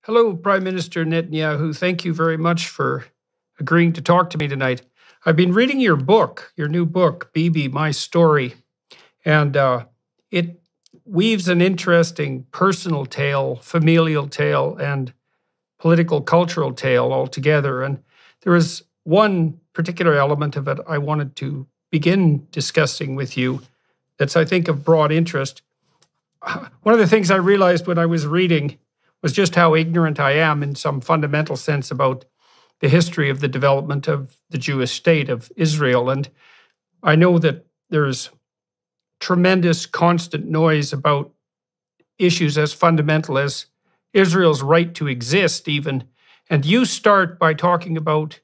Hello, Prime Minister Netanyahu. Thank you very much for agreeing to talk to me tonight. I've been reading your book, your new book, Bibi, My Story, and it weaves an interesting personal tale, familial tale, and political cultural tale all together. And there is one particular element of it I wanted to begin discussing with you that's, I think, of broad interest. One of the things I realized when I was reading was just how ignorant I am in some fundamental sense about the history of the development of the Jewish state of Israel. And I know that there's tremendous constant noise about issues as fundamental as Israel's right to exist even. And you start by talking about,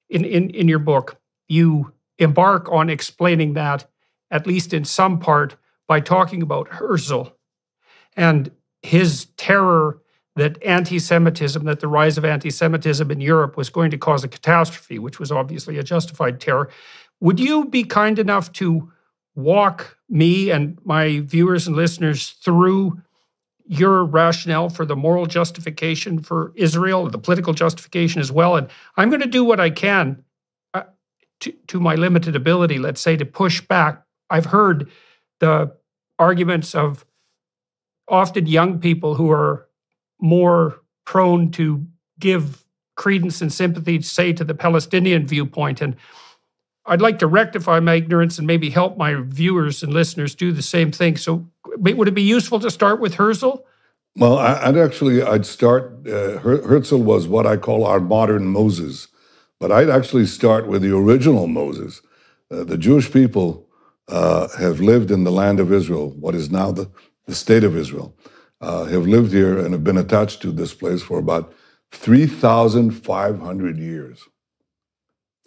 in your book, you embark on explaining that, at least in some part, by talking about Herzl and his terror that anti-Semitism, that the rise of anti-Semitism in Europe was going to cause a catastrophe, which was obviously a justified terror. Would you be kind enough to walk me and my viewers and listeners through your rationale for the moral justification for Israel, the political justification as well? And I'm going to do what I can to my limited ability, let's say, to push back. I've heard the arguments of often young people who are more prone to give credence and sympathy, say, to the Palestinian viewpoint. And I'd like to rectify my ignorance and maybe help my viewers and listeners do the same thing. So would it be useful to start with Herzl? Well, I'd start, Herzl was what I call our modern Moses, but I'd actually start with the original Moses. The Jewish people have lived in the land of Israel, what is now the state of Israel, have lived here and have been attached to this place for about 3,500 years.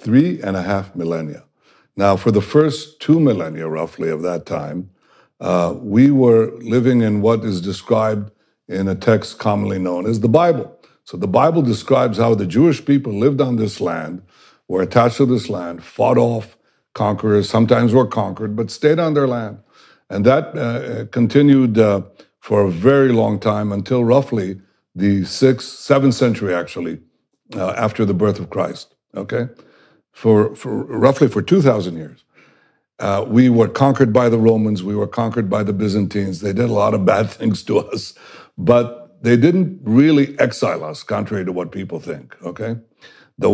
3.5 millennia. Now, for the first 2 millennia, roughly, of that time, we were living in what is described in a text commonly known as the Bible. So the Bible describes how the Jewish people lived on this land, were attached to this land, fought off conquerors, sometimes were conquered, but stayed on their land. And that continued for a very long time until roughly the 7th century, actually, after the birth of Christ, okay? For roughly 2,000 years. We were conquered by the Romans, we were conquered by the Byzantines. They did a lot of bad things to us, but they didn't really exile us, contrary to what people think, okay? The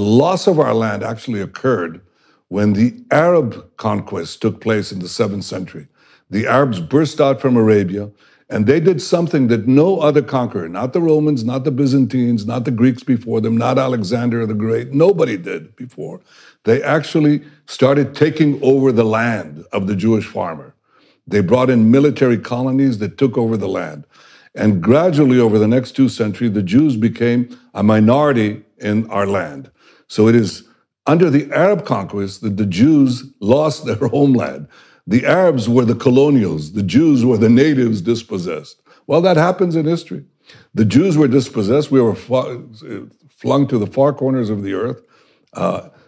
loss of our land actually occurred when the Arab conquest took place in the 7th century. The Arabs burst out from Arabia, and they did something that no other conqueror, not the Romans, not the Byzantines, not the Greeks before them, not Alexander the Great, nobody did before. They actually started taking over the land of the Jewish farmer. They brought in military colonies that took over the land. And gradually, over the next 2 centuries, the Jews became a minority in our land. So it is under the Arab conquest that the Jews lost their homeland. The Arabs were the colonials. The Jews were the natives dispossessed. Well, that happens in history. The Jews were dispossessed. We were flung to the far corners of the earth,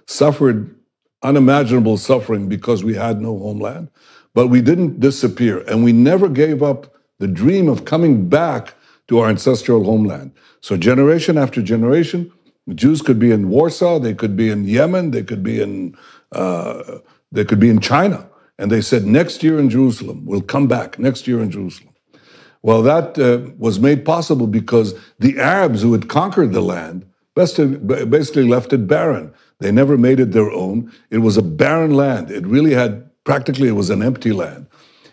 suffered unimaginable suffering because we had no homeland. But we didn't disappear, and we never gave up the dream of coming back to our ancestral homeland. So generation after generation, the Jews could be in Warsaw, they could be in Yemen, they could be in China. And they said, next year in Jerusalem, we'll come back, next year in Jerusalem. Well, that was made possible because the Arabs who had conquered the land basically left it barren. They never made it their own. It was a barren land. It really had, practically, it was an empty land.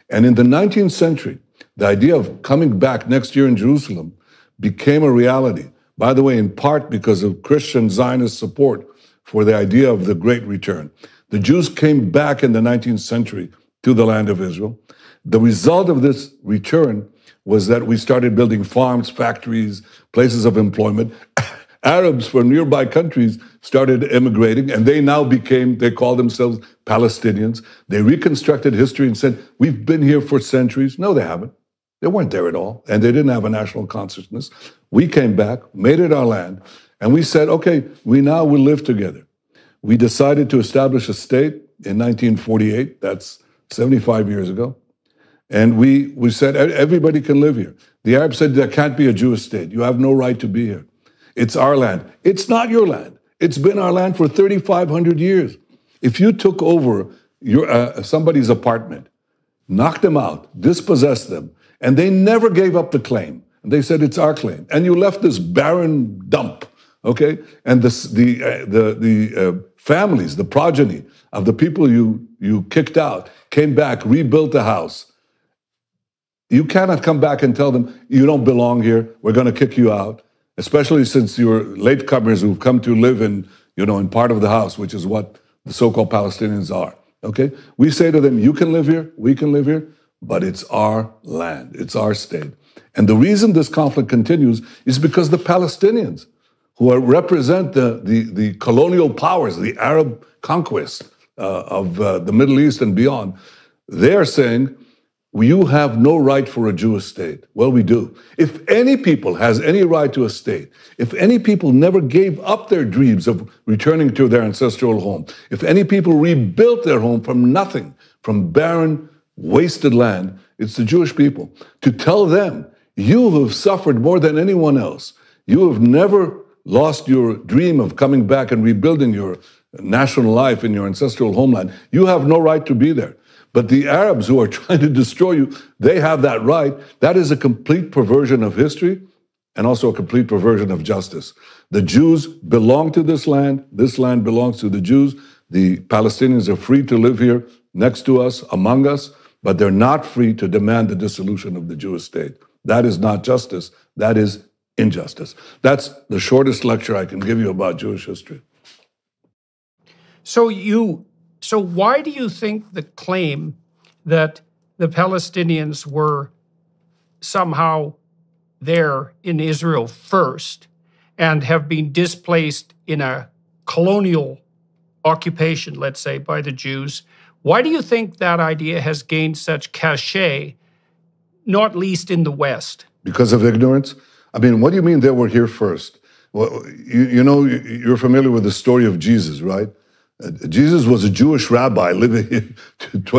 And in the 19th century, the idea of coming back next year in Jerusalem became a reality. By the way, in part because of Christian Zionist support for the idea of the Great Return. The Jews came back in the 19th century to the land of Israel. The result of this return was that we started building farms, factories, places of employment. Arabs from nearby countries started immigrating, and they call themselves Palestinians. They reconstructed history and said, we've been here for centuries. No, they haven't. They weren't there at all, and they didn't have a national consciousness. We came back, made it our land, and we said, okay, we now will live together. We decided to establish a state in 1948, that's 75 years ago. And we said, everybody can live here. The Arabs said, there can't be a Jewish state. You have no right to be here. It's our land. It's not your land. It's been our land for 3,500 years. If you took over somebody's apartment, knocked them out, dispossessed them, and they never gave up the claim, and they said, it's our claim, and you left this barren dump, okay? And the families, the progeny of the people you kicked out, came back, rebuilt the house. You cannot come back and tell them, you don't belong here, we're going to kick you out, especially since you're latecomers who've come to live in part of the house, which is what the so-called Palestinians are, okay? We say to them, you can live here, we can live here, but it's our land, it's our state. And the reason this conflict continues is because the Palestinians, who represent the colonial powers, the Arab conquest of the Middle East and beyond, they are saying, you have no right for a Jewish state. Well, we do. If any people has any right to a state, if any people never gave up their dreams of returning to their ancestral home, if any people rebuilt their home from nothing, from barren, wasted land, it's the Jewish people. To tell them, you have suffered more than anyone else. You have never lost your dream of coming back and rebuilding your national life in your ancestral homeland. You have no right to be there. But the Arabs who are trying to destroy you, they have that right. That is a complete perversion of history and also a complete perversion of justice. The Jews belong to this land belongs to the Jews. The Palestinians are free to live here next to us, among us, but they're not free to demand the dissolution of the Jewish state. That is not justice, that is injustice. That's the shortest lecture I can give you about Jewish history. So why do you think the claim that the Palestinians were somehow there in Israel first and have been displaced in a colonial occupation, let's say, by the Jews, why do you think that idea has gained such cachet, not least in the West? Because of ignorance? I mean, what do you mean they were here first? Well, you're familiar with the story of Jesus, right? Jesus was a Jewish rabbi living here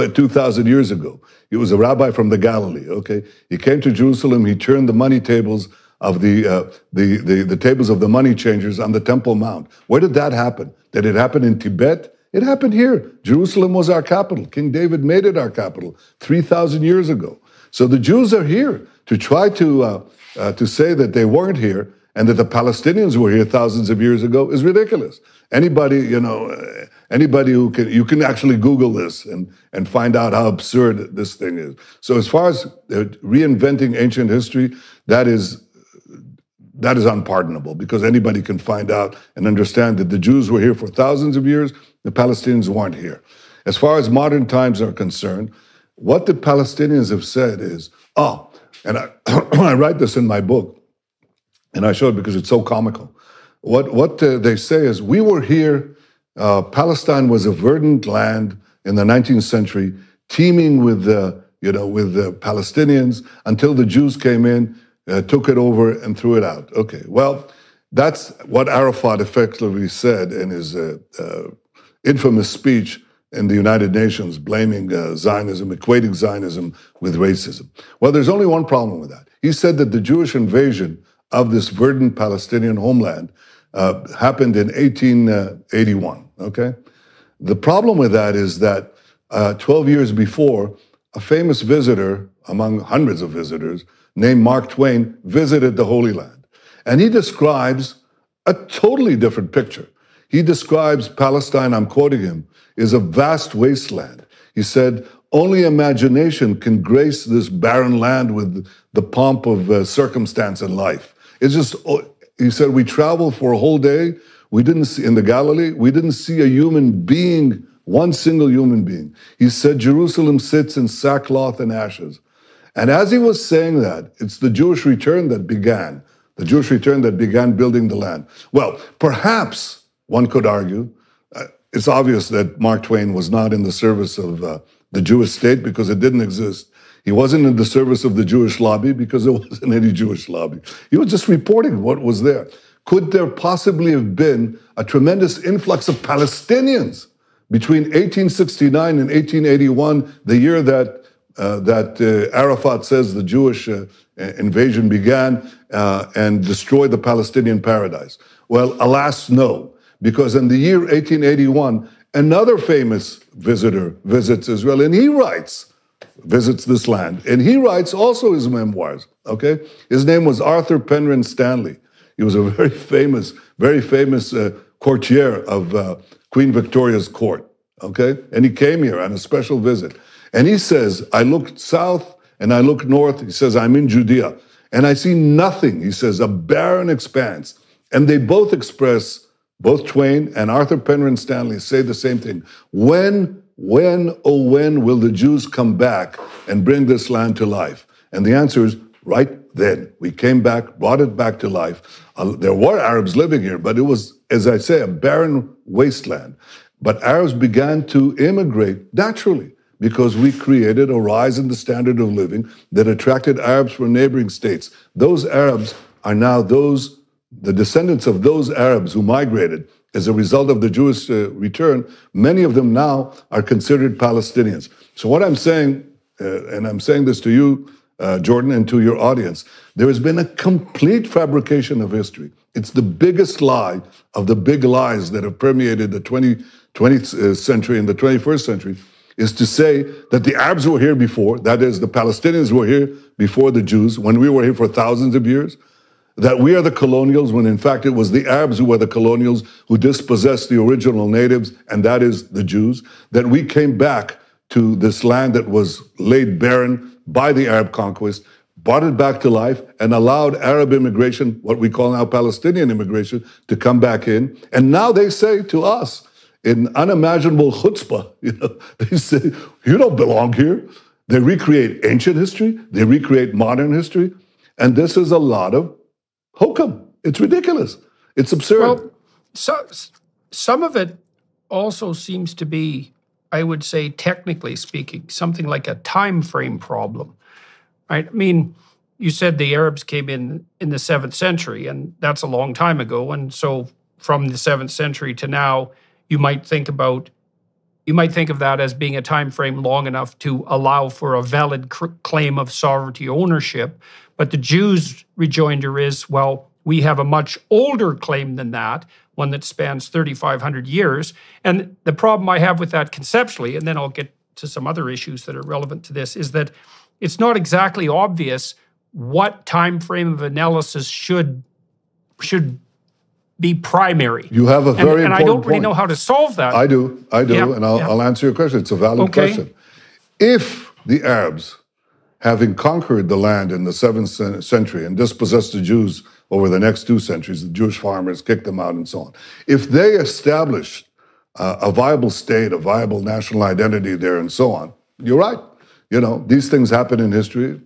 2,000 years ago. He was a rabbi from the Galilee, okay? He came to Jerusalem, he turned the money tables of the tables of the money changers on the Temple Mount. Where did that happen? Did it happen in Tibet? It happened here. Jerusalem was our capital. King David made it our capital 3,000 years ago. So the Jews are here. To try to say that they weren't here and that the Palestinians were here thousands of years ago is ridiculous. Anybody who you can actually Google this and find out how absurd this thing is. So as far as reinventing ancient history, that is unpardonable, because anybody can find out and understand that the Jews were here for thousands of years, the Palestinians weren't here. As far as modern times are concerned, what the Palestinians have said is, and I write this in my book, and I show it because it's so comical. What they say is, we were here, Palestine was a verdant land in the 19th century, teeming with the Palestinians, until the Jews came in, took it over and threw it out. Okay, well, that's what Arafat effectively said in his infamous speech in the United Nations, blaming Zionism, equating Zionism with racism. Well, there's only one problem with that. He said that the Jewish invasion of this verdant Palestinian homeland happened in 1881, okay? The problem with that is that 12 years before, a famous visitor, among hundreds of visitors, named Mark Twain, visited the Holy Land. And he describes a totally different picture. He describes Palestine, I'm quoting him, is a vast wasteland. He said, only imagination can grace this barren land with the pomp of circumstance and life. It's just, he said, we traveled for a whole day. We didn't see, in the Galilee, we didn't see a human being, one single human being. He said, Jerusalem sits in sackcloth and ashes. And as he was saying that, it's the Jewish return that began building the land. Well, perhaps one could argue, it's obvious that Mark Twain was not in the service of the Jewish state because it didn't exist. He wasn't in the service of the Jewish lobby because there wasn't any Jewish lobby. He was just reporting what was there. Could there possibly have been a tremendous influx of Palestinians between 1869 and 1881, the year that that Arafat says the Jewish invasion began and destroyed the Palestinian paradise. Well, alas, no, because in the year 1881, another famous visitor visits Israel, and he visits this land, and he writes also his memoirs, okay? His name was Arthur Penrhyn Stanley. He was a very famous courtier of Queen Victoria's court, okay? And he came here on a special visit. And he says, I looked south and I looked north. He says, I'm in Judea. And I see nothing. He says, a barren expanse. And they both express, both Twain and Arthur Penrhyn Stanley say the same thing. When will the Jews come back and bring this land to life? And the answer is right then. We came back, brought it back to life. There were Arabs living here, but it was, as I say, a barren wasteland. But Arabs began to immigrate naturally because we created a rise in the standard of living that attracted Arabs from neighboring states. Those Arabs are now the descendants of those Arabs who migrated as a result of the Jewish return. Many of them now are considered Palestinians. So what I'm saying, and I'm saying this to you, Jordan, and to your audience, there has been a complete fabrication of history. It's the biggest lie of the big lies that have permeated the 20th century and the 21st century, is to say that the Arabs were here before, that is, the Palestinians were here before the Jews, when we were here for thousands of years, that we are the colonials, when in fact it was the Arabs who were the colonials who dispossessed the original natives, and that is the Jews, that we came back to this land that was laid barren by the Arab conquest, brought it back to life, and allowed Arab immigration, what we call now Palestinian immigration, to come back in. And now they say to us, in unimaginable chutzpah, they say, you don't belong here. They recreate ancient history, they recreate modern history, and this is a lot of hokum. It's ridiculous. It's absurd. Well, some of it also seems to be, I would say, technically speaking, something like a time frame problem, right? I mean, you said the Arabs came in the 7th century, and that's a long time ago. And so from the 7th century to now, you might think of that as being a time frame long enough to allow for a valid claim of sovereignty ownership. But the Jews' rejoinder is, well, we have a much older claim than that, one that spans 3,500 years. And the problem I have with that conceptually, and then I'll get to some other issues that are relevant to this, is that it's not exactly obvious what time frame of analysis should be primary. You have a very important and I don't really point. know how to solve that. I do, Yeah, and I'll answer your question. It's a valid question. If the Arabs, having conquered the land in the 7th century and dispossessed the Jews over the next 2 centuries, the Jewish farmers kicked them out and so on, if they established a viable state, a viable national identity there and so on, you're right. These things happen in history.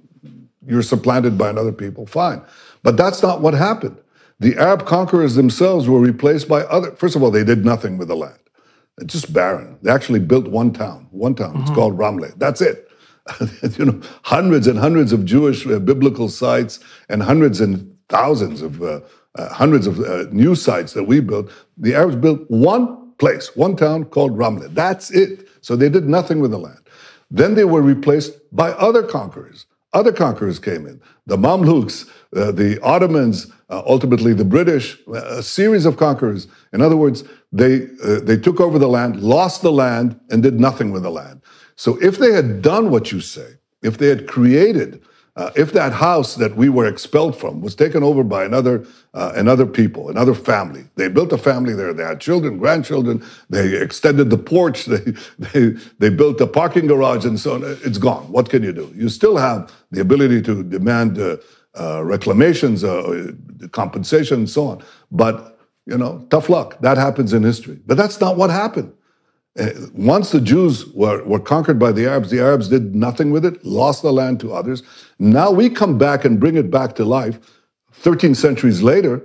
You're supplanted by another people, fine. But that's not what happened. The Arab conquerors themselves were replaced by other. First of all, they did nothing with the land. It's just barren. They actually built one town. Mm-hmm. It's called Ramle. That's it. Hundreds and hundreds of Jewish biblical sites and hundreds and thousands of new sites that we built. The Arabs built one place, one town called Ramle. That's it. So they did nothing with the land. Then they were replaced by other conquerors. Other conquerors came in. The Mamluks, the Ottomans, ultimately the British, a series of conquerors. In other words, they took over the land, lost the land, and did nothing with the land. So if they had done what you say, if they had created, if that house that we were expelled from was taken over by another people, another family, they built a family there, they had children, grandchildren, they extended the porch, they built a parking garage and so on, it's gone. What can you do? You still have the ability to demand reclamations, compensation and so on. But, tough luck. That happens in history. But that's not what happened. Once the Jews were conquered by the Arabs did nothing with it, lost the land to others. Now we come back and bring it back to life 13 centuries later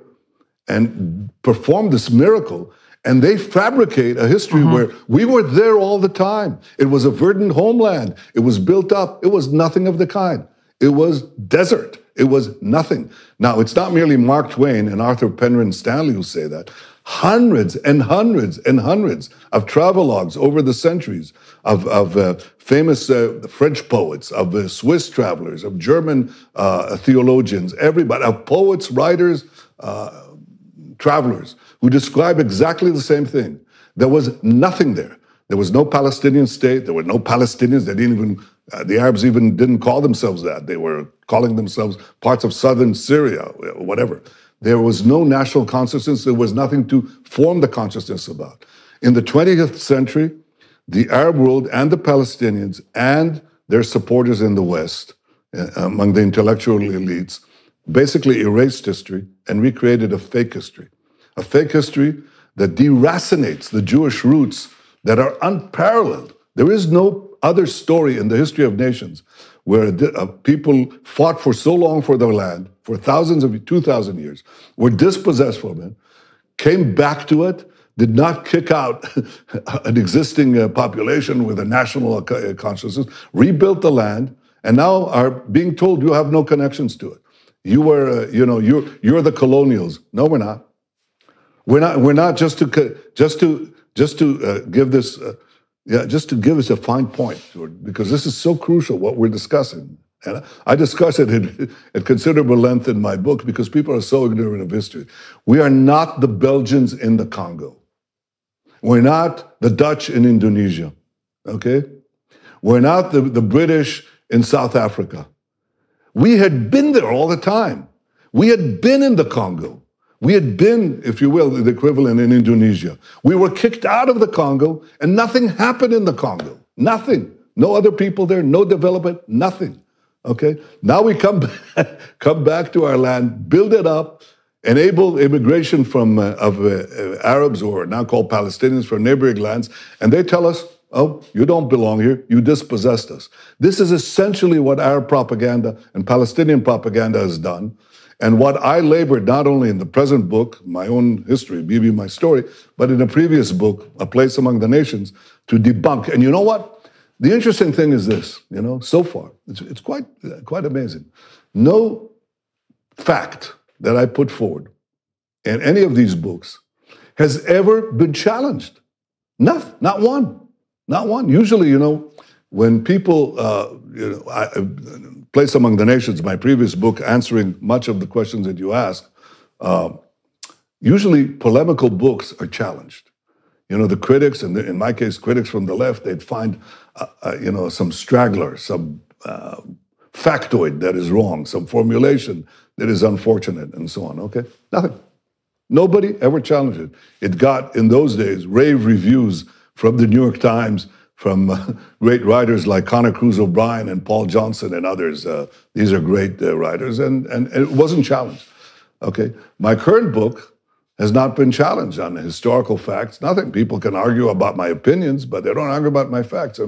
and perform this miracle. And they fabricate a history where we were there all the time. It was a verdant homeland. It was built up. It was nothing of the kind. It was desert. It was nothing. Now, it's not merely Mark Twain and Arthur Penryn Stanley who say that. Hundreds and hundreds and hundreds of travelogues over the centuries of famous French poets, of Swiss travelers, of German theologians, everybody, of poets, writers, travelers, who describe exactly the same thing. There was nothing there. There was no Palestinian state. There were no Palestinians. They didn't even, the Arabs even didn't call themselves that. They were calling themselves parts of southern Syria, whatever. There was no national consciousness. There was nothing to form the consciousness about. In the 20th century, the Arab world and the Palestinians and their supporters in the West, among the intellectual elites, basically erased history and recreated a fake history that deracinates the Jewish roots that are unparalleled. There is no other story in the history of nations where people fought for so long for their land, for 2,000 years, were dispossessed from it, came back to it, did not kick out an existing population with a national consciousness, rebuilt the land, and now are being told you have no connections to it. You were, you're the colonials. No, we're not. We're not just to give this. Just to give us a fine point, because this is so crucial, what we're discussing. And I discuss it at considerable length in my book because people are so ignorant of history. We are not the Belgians in the Congo. We're not the Dutch in Indonesia, okay? We're not the British in South Africa. We had been there all the time. We had been in the Congo. We had been, if you will, the equivalent in Indonesia. We were kicked out of the Congo, and nothing happened in the Congo. Nothing. No other people there, no development, nothing. Okay? Now we come back to our land, build it up, enable immigration of Arabs, or now called Palestinians, from neighboring lands, and they tell us, oh, you don't belong here, you dispossessed us. This is essentially what Arab propaganda and Palestinian propaganda has done. And what I labored not only in the present book, my own history, Bibi, My Story, but in a previous book, A Place Among the Nations, to debunk. And you know what? The interesting thing is this, so far, it's quite amazing. No fact that I put forward in any of these books has ever been challenged. Not one. Not one. Usually, when people, Place Among the Nations, my previous book, answering much of the questions that you ask, usually polemical books are challenged. The critics, and in my case, critics from the left, they'd find, some straggler, some factoid that is wrong, some formulation that is unfortunate, and so on, okay? Nothing. Nobody ever challenged it. It got, in those days, rave reviews from the New York Times, from great writers like Connor Cruz O'Brien and Paul Johnson and others. These are great writers, and it wasn't challenged, okay? My current book has not been challenged on historical facts, nothing. People can argue about my opinions, but they don't argue about my facts.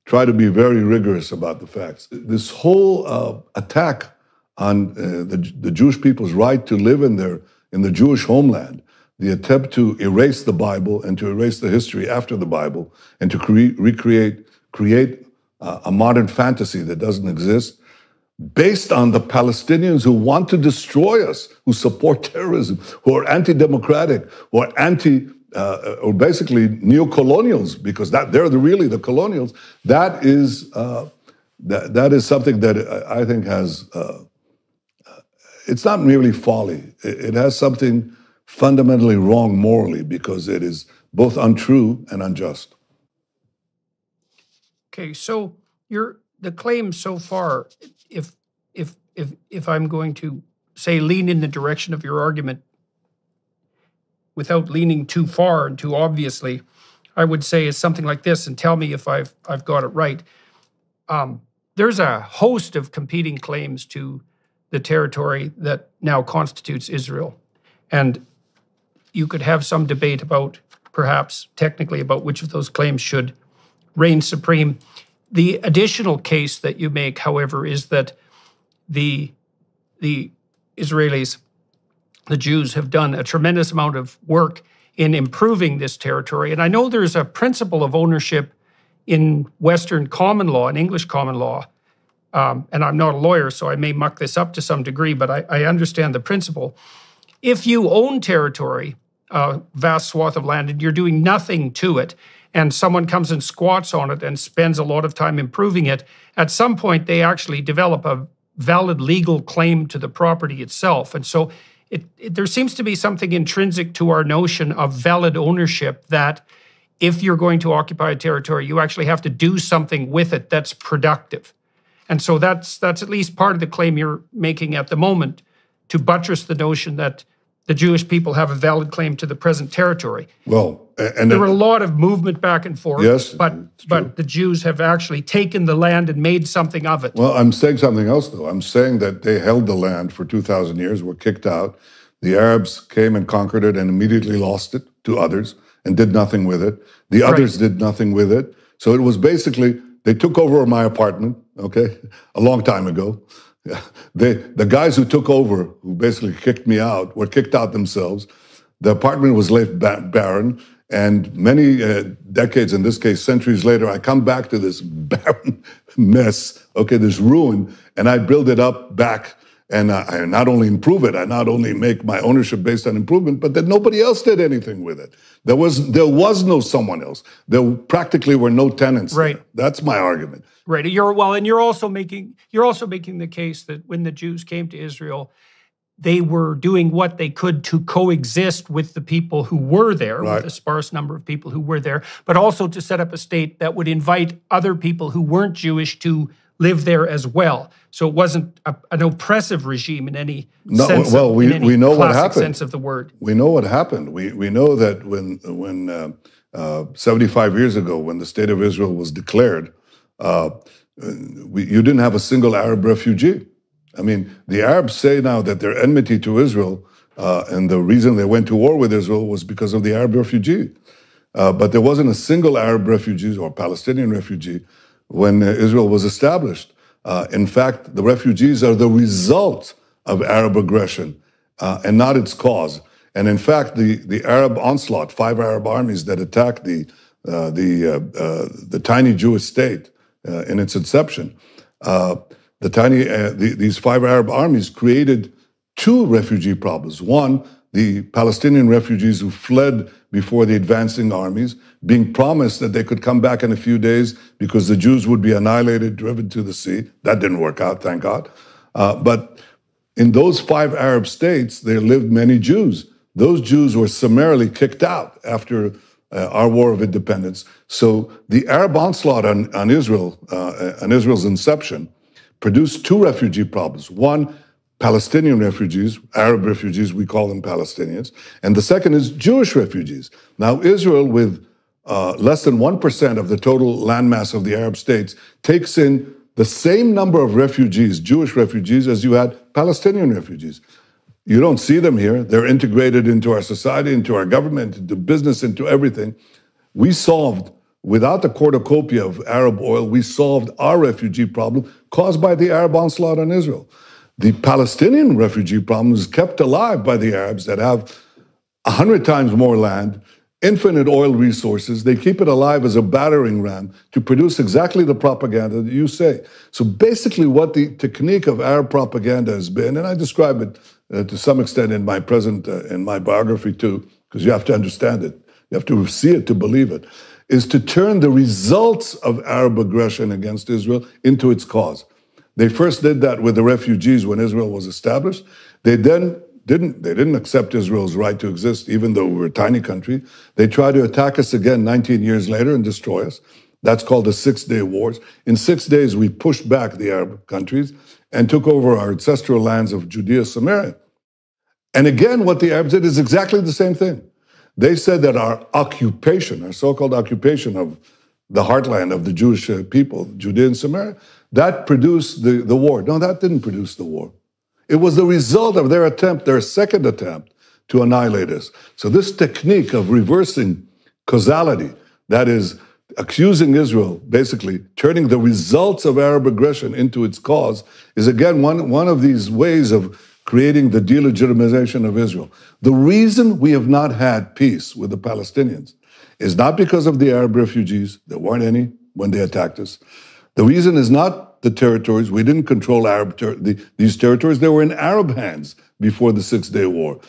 Try to be very rigorous about the facts. This whole attack on the Jewish people's right to live in the Jewish homeland, the attempt to erase the Bible and to erase the history after the Bible and to create a modern fantasy that doesn't exist, based on the Palestinians who want to destroy us, who support terrorism, who are anti-democratic, who are or basically neo-colonials, because they're really the colonials. That is something that I think has. It's not merely folly. It has something fundamentally wrong morally, because it is both untrue and unjust. Okay, so the claim so far, if I'm going to say lean in the direction of your argument without leaning too far and too obviously, I would say is something like this, and tell me if I've got it right. There's a host of competing claims to the territory that now constitutes Israel, and you could have some debate about, perhaps technically, about which of those claims should reign supreme. The additional case that you make, however, is that the Israelis, the Jews, have done a tremendous amount of work in improving this territory. And I know there's a principle of ownership in Western common law, in English common law, and I'm not a lawyer, so I may muck this up to some degree, but I understand the principle. If you own territory, a vast swath of land, and you're doing nothing to it, and someone comes and squats on it and spends a lot of time improving it, at some point they actually develop a valid legal claim to the property itself. And so there seems to be something intrinsic to our notion of valid ownership, that if you're going to occupy a territory, you actually have to do something with it that's productive. And so that's at least part of the claim you're making at the moment, to buttress the notion that the Jewish people have a valid claim to the present territory. Well, and there were a lot of movement back and forth, yes, but the Jews have actually taken the land and made something of it. Well, I'm saying something else, though. I'm saying that they held the land for 2,000 years, were kicked out. The Arabs came and conquered it and immediately lost it to others and did nothing with it. The others did nothing with it. So it was basically, they took over my apartment, okay, a long time ago. The guys who took over, who basically kicked me out, were kicked out themselves. The apartment was left barren, and many decades, in this case centuries later, I come back to this barren mess, okay, this ruin, and I build it up back, and I not only improve it, I not only make my ownership based on improvement, but that nobody else did anything with it. There was no someone else. There practically were no tenants. Right. There. That's my argument. Right. You're also making the case that when the Jews came to Israel, they were doing what they could to coexist with the people who were there, with a sparse number of people who were there, but also to set up a state that would invite other people who weren't Jewish to live there as well. So it wasn't an oppressive regime in any sense. Well, we know what happened. Sense of the word. We know what happened. We know that when 75 years ago, when the state of Israel was declared, you didn't have a single Arab refugee. I mean, the Arabs say now that their enmity to Israel and the reason they went to war with Israel was because of the Arab refugee. But there wasn't a single Arab refugee or Palestinian refugee when Israel was established. In fact, the refugees are the result of Arab aggression and not its cause. And in fact, the Arab onslaught, 5 Arab armies that attacked the tiny Jewish state in its inception, these 5 Arab armies created 2 refugee problems. One, the Palestinian refugees who fled before the advancing armies, being promised that they could come back in a few days because the Jews would be annihilated, driven to the sea. That didn't work out, thank God. But in those 5 Arab states, there lived many Jews. Those Jews were summarily kicked out after our War of Independence. So the Arab onslaught on Israel, on Israel's inception, produced 2 refugee problems. One, Palestinian refugees, Arab refugees, we call them Palestinians. And the second is Jewish refugees. Now, Israel, with less than 1% of the total landmass of the Arab states, takes in the same number of refugees, Jewish refugees, as you had Palestinian refugees. You don't see them here. They're integrated into our society, into our government, into business, into everything. We solved, without the cornucopia of Arab oil, we solved our refugee problem caused by the Arab onslaught on Israel. The Palestinian refugee problem is kept alive by the Arabs that have 100 times more land, infinite oil resources. They keep it alive as a battering ram to produce exactly the propaganda that you say. So basically what the technique of Arab propaganda has been, and I describe it to some extent in my biography too, because you have to understand it. You have to see it to believe it, is to turn the results of Arab aggression against Israel into its cause. They first did that with the refugees when Israel was established. They then didn't accept Israel's right to exist, even though we were a tiny country. They tried to attack us again 19 years later and destroy us. That's called the 6-Day Wars. In 6 days, we pushed back the Arab countries and took over our ancestral lands of Judea, Samaria. And again, what the Arabs did is exactly the same thing. They said that our occupation, our so-called occupation of the heartland of the Jewish people, Judea and Samaria, that produced the war. No, that didn't produce the war. It was the result of their attempt, their second attempt, to annihilate us. So this technique of reversing causality, that is, accusing Israel, basically turning the results of Arab aggression into its cause, is again one of these ways of creating the delegitimization of Israel. The reason we have not had peace with the Palestinians is not because of the Arab refugees. There weren't any when they attacked us. The reason is not the territories. We didn't control these territories. They were in Arab hands before the Six-Day War.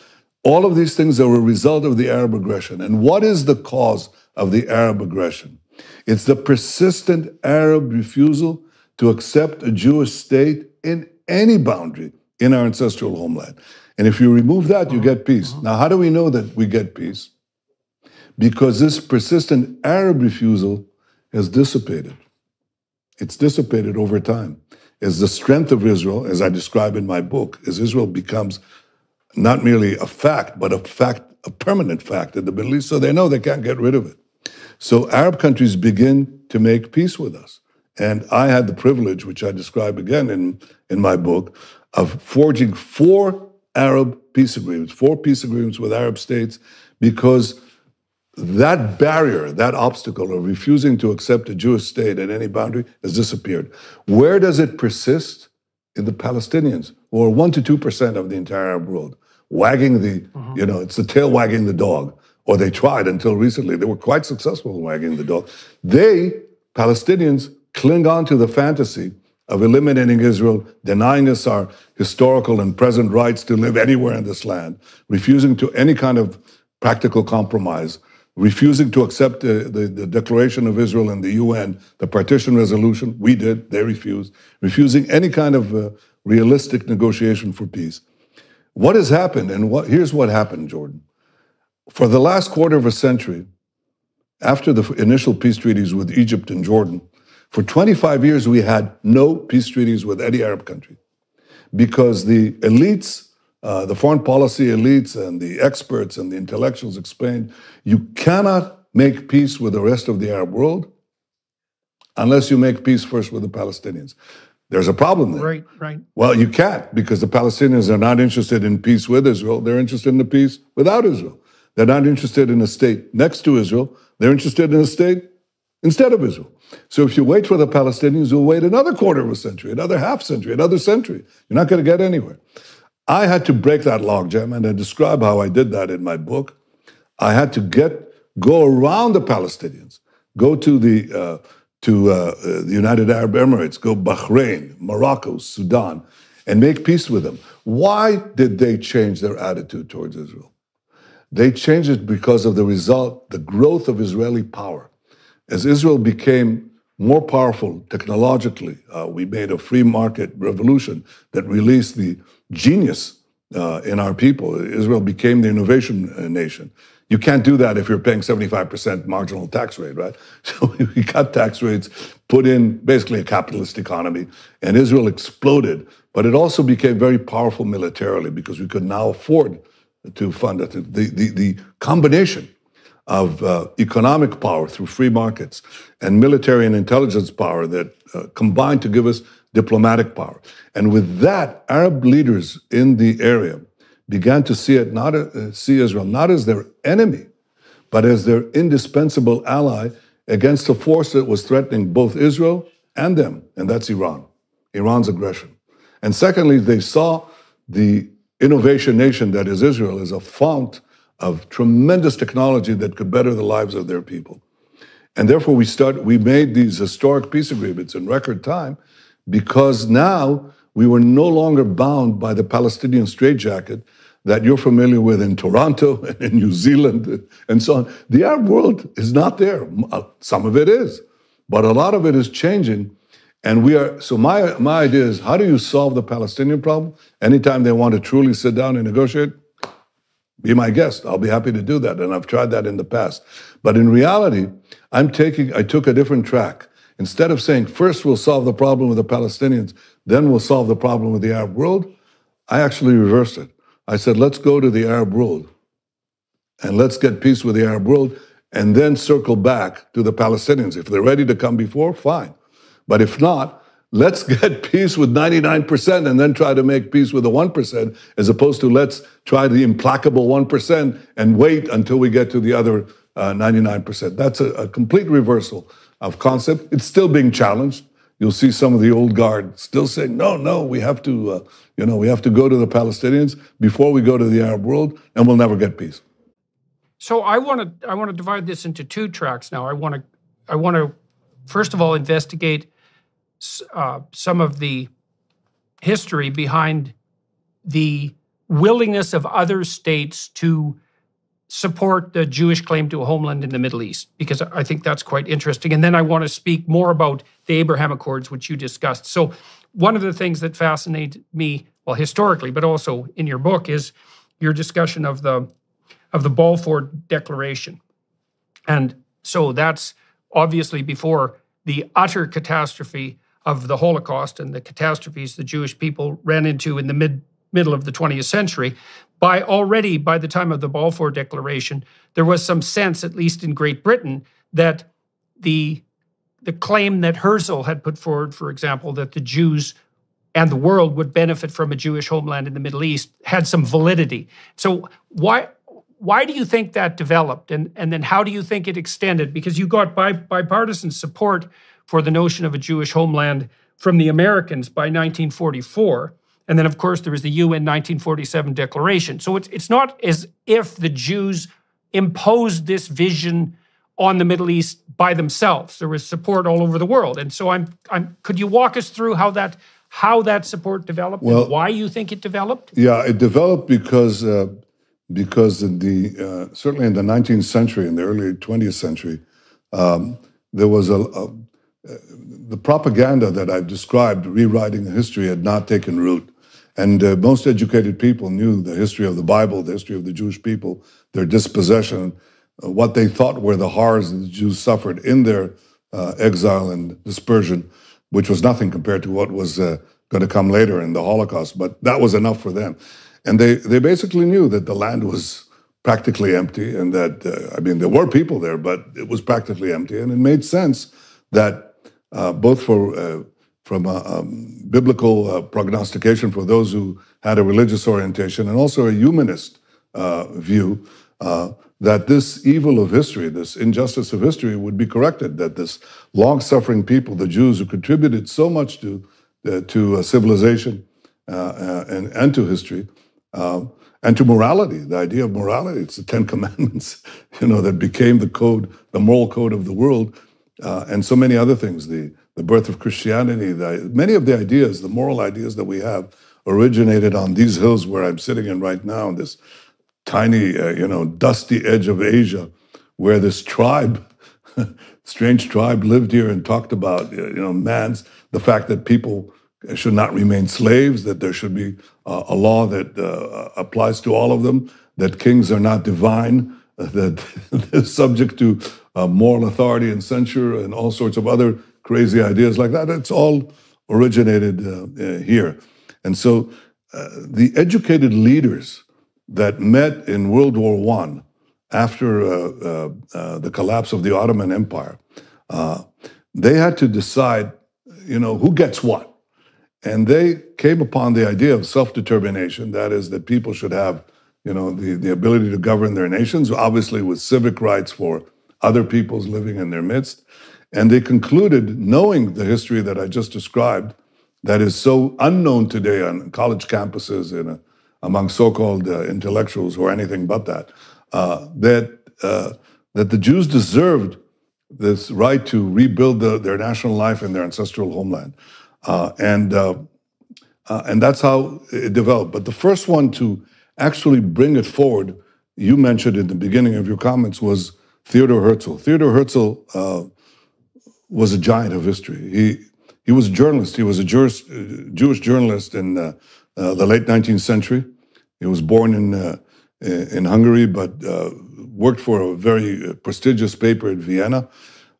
All of these things are a result of the Arab aggression. And what is the cause of the Arab aggression? It's the persistent Arab refusal to accept a Jewish state in any boundary in our ancestral homeland. And if you remove that, you get peace. Now, how do we know that we get peace? Because this persistent Arab refusal has dissipated. It's dissipated over time. As the strength of Israel, as I describe in my book, as Israel becomes not merely a fact, but a permanent fact in the Middle East, so they know they can't get rid of it. So Arab countries begin to make peace with us. And I had the privilege, which I describe again in my book, of forging 4 Arab peace agreements, 4 peace agreements with Arab states, because that barrier, that obstacle of refusing to accept a Jewish state at any boundary has disappeared. Where does it persist? In the Palestinians, who are 1% to 2% of the entire Arab world, wagging the, it's the tail wagging the dog. Or they tried until recently. They were quite successful in wagging the dog. Palestinians, cling on to the fantasy of eliminating Israel, denying us our historical and present rights to live anywhere in this land, refusing to any kind of practical compromise, refusing to accept the declaration of Israel in the UN, the partition resolution. We did, they refused, refusing any kind of realistic negotiation for peace. What has happened, and here's what happened, Jordan. For the last quarter of a century, after the initial peace treaties with Egypt and Jordan, for 25 years we had no peace treaties with any Arab country because the elites, the foreign policy elites and the experts and the intellectuals explained, you cannot make peace with the rest of the Arab world unless you make peace first with the Palestinians. There's a problem there. Right. Well, you can't because the Palestinians are not interested in peace with Israel. They're interested in the peace without Israel. They're not interested in a state next to Israel. They're interested in a state instead of Israel. So if you wait for the Palestinians, you'll wait another quarter of a century, another half century, another century. You're not going to get anywhere. I had to break that logjam, and I describe how I did that in my book. I had to go around the Palestinians, go to the United Arab Emirates, go Bahrain, Morocco, Sudan, and make peace with them. Why did they change their attitude towards Israel? They changed it because of the result, the growth of Israeli power. As Israel became more powerful technologically, we made a free market revolution that released the genius in our people. Israel became the innovation nation. You can't do that if you're paying 75% marginal tax rate, right? So we cut tax rates, put in basically a capitalist economy, and Israel exploded. But it also became very powerful militarily because we could now afford to fund it. The combination of economic power through free markets and military and intelligence power that combined to give us diplomatic power. And with that, Arab leaders in the area began to see Israel not as their enemy, but as their indispensable ally against a force that was threatening both Israel and them, and that's Iran's aggression. And secondly, they saw the innovation nation that is Israel as a fount of tremendous technology that could better the lives of their people. And therefore we made these historic peace agreements in record time because now we were no longer bound by the Palestinian straitjacket that you're familiar with in Toronto and in New Zealand and so on. The Arab world is not there. Some of it is, but a lot of it is changing. And so my idea is, how do you solve the Palestinian problem? Anytime they want to truly sit down and negotiate, be my guest. I'll be happy to do that. And I've tried that in the past. But in reality, I took a different track. Instead of saying, first we'll solve the problem with the Palestinians, then we'll solve the problem with the Arab world, I actually reversed it. I said, let's go to the Arab world and let's get peace with the Arab world and then circle back to the Palestinians. If they're ready to come before, fine. But if not, let's get peace with 99% and then try to make peace with the 1%, as opposed to let's try the implacable 1% and wait until we get to the other 99%. That's a complete reversal of concept. It's still being challenged. You'll see some of the old guard still saying, no, we have to, we have to go to the Palestinians before we go to the Arab world, and we'll never get peace. So I want to divide this into 2 tracks now. I want to first of all investigate some of the history behind the willingness of other states to support the Jewish claim to a homeland in the Middle East, because I think that's quite interesting. And then I want to speak more about the Abraham Accords, which you discussed. So one of the things that fascinates me, well, historically, but also in your book, is your discussion of the Balfour Declaration. And so that's obviously before the utter catastrophe of the Holocaust and the catastrophes the Jewish people ran into in the middle of the 20th century. By the time of the Balfour Declaration, there was some sense, at least in Great Britain, that the claim that Herzl had put forward, for example, that the Jews and the world would benefit from a Jewish homeland in the Middle East, had some validity. So why do you think that developed? And then how do you think it extended? Because you got bipartisan support for the notion of a Jewish homeland from the Americans by 1944. And then, of course, there was the UN 1947 Declaration. So it's not as if the Jews imposed this vision on the Middle East by themselves. There was support all over the world. And so could you walk us through how that support developed, and why you think it developed? Yeah, it developed because certainly in the 19th century, in the early 20th century, there was the propaganda that I've described, rewriting history, had not taken root. And most educated people knew the history of the Bible, the history of the Jewish people, their dispossession, what they thought were the horrors that the Jews suffered in their exile and dispersion, which was nothing compared to what was going to come later in the Holocaust. But that was enough for them. And they basically knew that the land was practically empty, and that, there were people there, but it was practically empty. And it made sense that both from a biblical prognostication for those who had a religious orientation, and also a humanist view, that this evil of history, this injustice of history, would be corrected, that this long-suffering people, the Jews who contributed so much to civilization and to history, and to morality, the idea of morality. It's the Ten Commandments, that became the code, the moral code of the world, and so many other things, the birth of Christianity. Many of the ideas, the moral ideas that we have, originated on these hills where I'm sitting in right now, in this tiny, dusty edge of Asia, where this tribe, strange tribe, lived here and talked about, the fact that people should not remain slaves, that there should be a law that applies to all of them, that kings are not divine, that they're subject to moral authority and censure and all sorts of other crazy ideas like that. It's all originated here. And so the educated leaders that met in World War I after the collapse of the Ottoman Empire, they had to decide, who gets what. And they came upon the idea of self-determination, that is, that people should have, the ability to govern their nations, obviously with civic rights for other peoples living in their midst. And they concluded, knowing the history that I just described, that is so unknown today on college campuses and among so-called intellectuals who are anything but that, that the Jews deserved this right to rebuild their national life in their ancestral homeland. And that's how it developed. But the first one to actually bring it forward, you mentioned in the beginning of your comments, was Theodor Herzl. Theodor Herzl was a giant of history. He was a journalist. He was a Jewish journalist in the late 19th century. He was born in Hungary, but worked for a very prestigious paper in Vienna.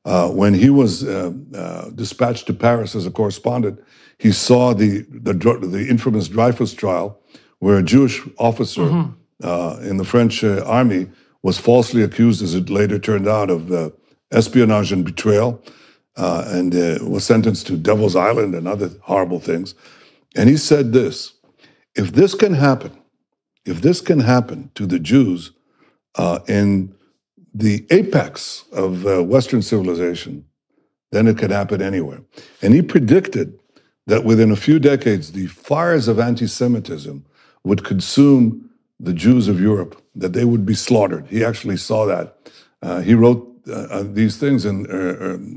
When he was dispatched to Paris as a correspondent, he saw the infamous Dreyfus trial, where a Jewish officer in the French army was falsely accused, as it later turned out, of espionage and betrayal, and was sentenced to Devil's Island and other horrible things. And he said this: if this can happen to the Jews in the apex of Western civilization, then it can happen anywhere. And he predicted that within a few decades, the fires of anti-Semitism would consume the Jews of Europe, that they would be slaughtered. He actually saw that. He wrote these things in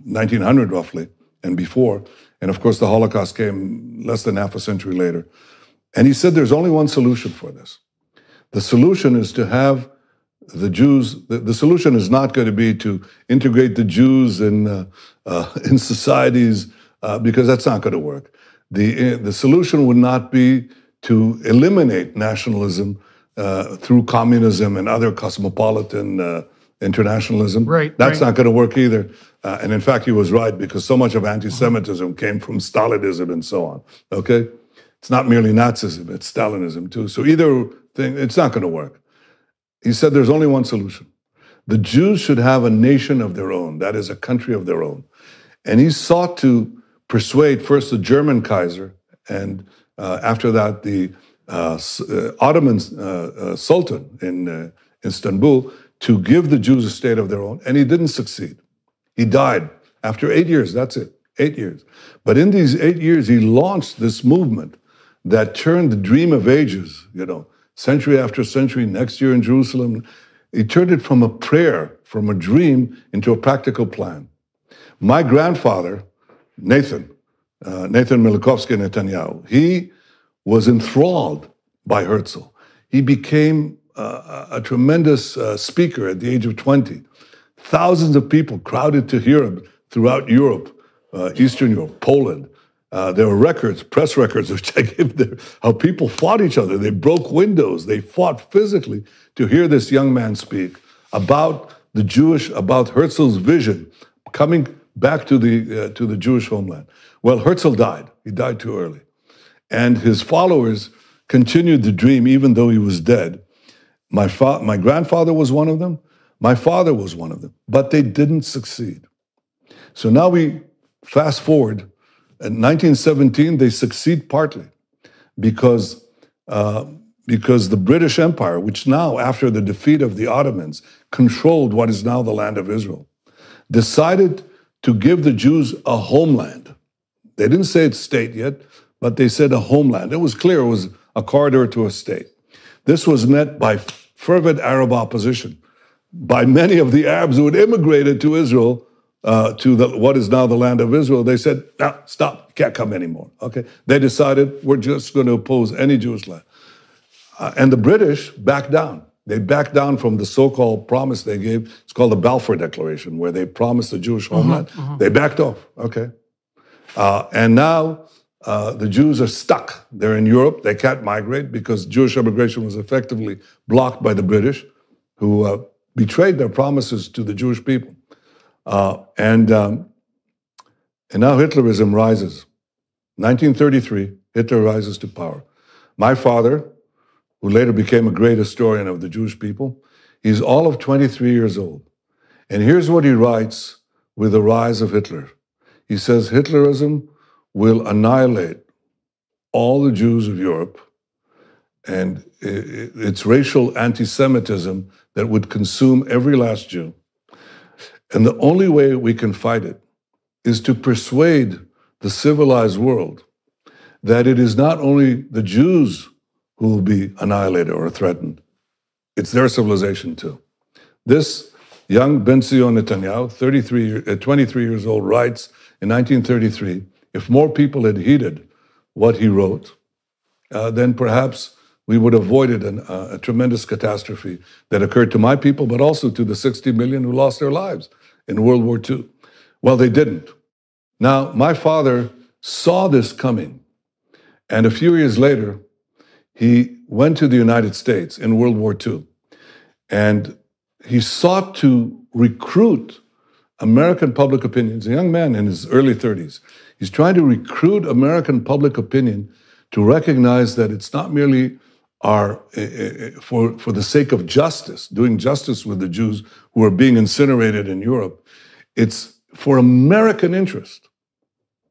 1900, roughly, and before. And of course, the Holocaust came less than half a century later. And he said there's only one solution for this. The solution is to have the Jews, the solution is not going to be to integrate the Jews in societies, because that's not going to work. The solution would not be to eliminate nationalism through communism and other cosmopolitan internationalism. That's not going to work either. And in fact, he was right, because so much of anti-Semitism came from Stalinism and so on, okay? It's not merely Nazism, it's Stalinism too. So either thing, it's not going to work. He said there's only one solution. The Jews should have a nation of their own, that is, a country of their own. And he sought to persuade first the German Kaiser, and after that the Ottoman Sultan in Istanbul, to give the Jews a state of their own, and he didn't succeed. He died after 8 years, that's it, 8 years. But in these 8 years, he launched this movement that turned the dream of ages, century after century, next year in Jerusalem. He turned it from a prayer, from a dream, into a practical plan. My grandfather, Nathan Milikovsky Netanyahu, he was enthralled by Herzl. He became a tremendous speaker at the age of 20. Thousands of people crowded to hear him throughout Europe, Eastern Europe, Poland. There were records, press records, which I give there, how people fought each other. They broke windows. They fought physically to hear this young man speak about about Herzl's vision coming back to the Jewish homeland. Well, Herzl died. He died too early. And his followers continued the dream even though he was dead. My grandfather was one of them. My father was one of them. But they didn't succeed. So now we fast forward. In 1917, they succeed partly because the British Empire, which now, after the defeat of the Ottomans, controlled what is now the land of Israel, decided to give the Jews a homeland. They didn't say it's state yet, but they said a homeland. It was clear it was a corridor to a state. This was met by fervent Arab opposition by many of the Arabs who had immigrated to Israel, to what is now the land of Israel. They said, no, stop, can't come anymore, okay? They decided, we're just going to oppose any Jewish land. And the British backed down. They backed down from the so-called promise they gave. It's called the Balfour Declaration, where they promised the Jewish homeland. They backed off, okay? And now the Jews are stuck. They're in Europe. They can't migrate because Jewish immigration was effectively blocked by the British, who betrayed their promises to the Jewish people. And now Hitlerism rises. 1933, Hitler rises to power. My father, who later became a great historian of the Jewish people, he's all of 23 years old. And here's what he writes with the rise of Hitler. He says, Hitlerism will annihilate all the Jews of Europe, and it's racial anti-Semitism that would consume every last Jew. And the only way we can fight it is to persuade the civilized world that it is not only the Jews who will be annihilated or threatened, it's their civilization too. This young Ben-Zion Netanyahu, 23 years old, writes in 1933, if more people had heeded what he wrote, then perhaps we would have avoided a tremendous catastrophe that occurred to my people, but also to the 60 million who lost their lives in World War II. Well, they didn't. Now, my father saw this coming, and a few years later, he went to the United States in World War II, and he sought to recruit American public opinion. He's a young man in his early 30s. He's trying to recruit American public opinion to recognize that it's not merely for the sake of justice, doing justice with the Jews who are being incinerated in Europe. It's for American interest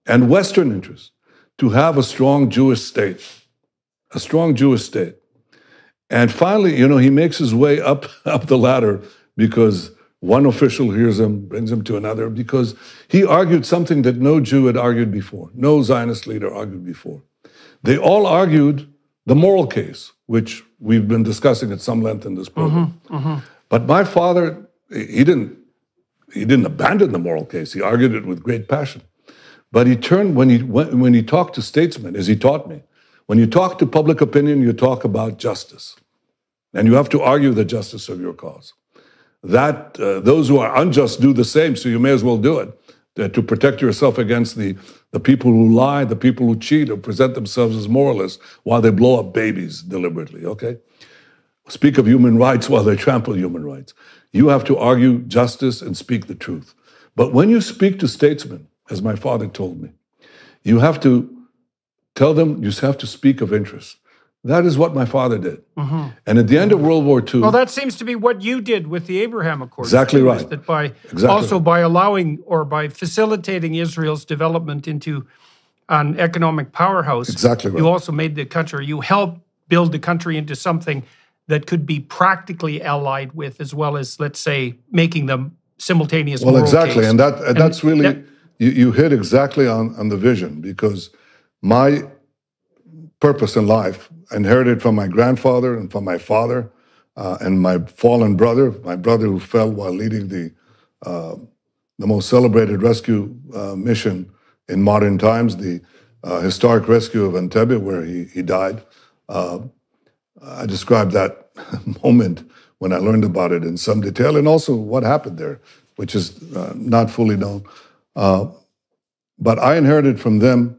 and Western interest to have a strong Jewish state, a strong Jewish state. And finally, he makes his way up the ladder because one official hears him, brings him to another, because he argued something that no Jew had argued before, no Zionist leader argued before. They all argued the moral case, which we've been discussing at some length in this program. But my father, he didn't abandon the moral case. He argued it with great passion. But he turned, when he talked to statesmen, as he taught me, when you talk to public opinion, you talk about justice. And you have to argue the justice of your cause. That those who are unjust do the same, so you may as well do it to protect yourself against the people who lie, the people who cheat, or present themselves as moralists while they blow up babies deliberately, okay? Speak of human rights while they trample human rights. You have to argue justice and speak the truth. But when you speak to statesmen, as my father told me, you have to tell them, you have to speak of interest. That is what my father did. Mm-hmm. And at the end of World War II... Well, that seems to be what you did with the Abraham Accords. Exactly right. That by allowing or by facilitating Israel's development into an economic powerhouse, exactly right. You also made the country, you helped build the country into something that could be practically allied with, as well as, let's say, making them simultaneous moral exactly. case. And that's really... You hit exactly on the vision, because my purpose in life, inherited from my grandfather and from my father and my fallen brother, my brother who fell while leading the most celebrated rescue mission in modern times, the historic rescue of Entebbe, where he died. I described that moment when I learned about it in some detail, and also what happened there, which is not fully known. But I inherited from them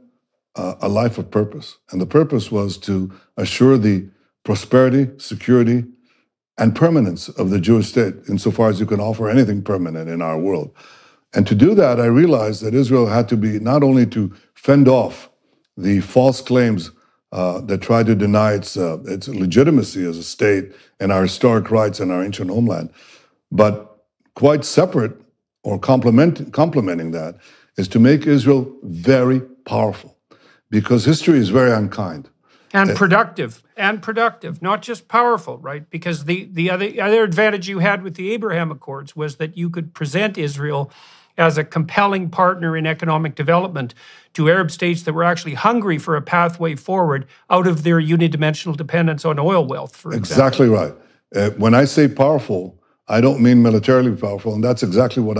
a life of purpose. And the purpose was to assure the prosperity, security, and permanence of the Jewish state, insofar as you can offer anything permanent in our world. And to do that, I realized that Israel had to be not only to fend off the false claims that tried to deny its legitimacy as a state and our historic rights and our ancient homeland, but quite separate or complementing that is to make Israel very powerful, because history is very unkind. And productive, not just powerful, right? Because the other advantage you had with the Abraham Accords was that you could present Israel as a compelling partner in economic development to Arab states that were actually hungry for a pathway forward out of their unidimensional dependence on oil wealth, for example. Exactly right. When I say powerful, I don't mean militarily powerful, and that's exactly what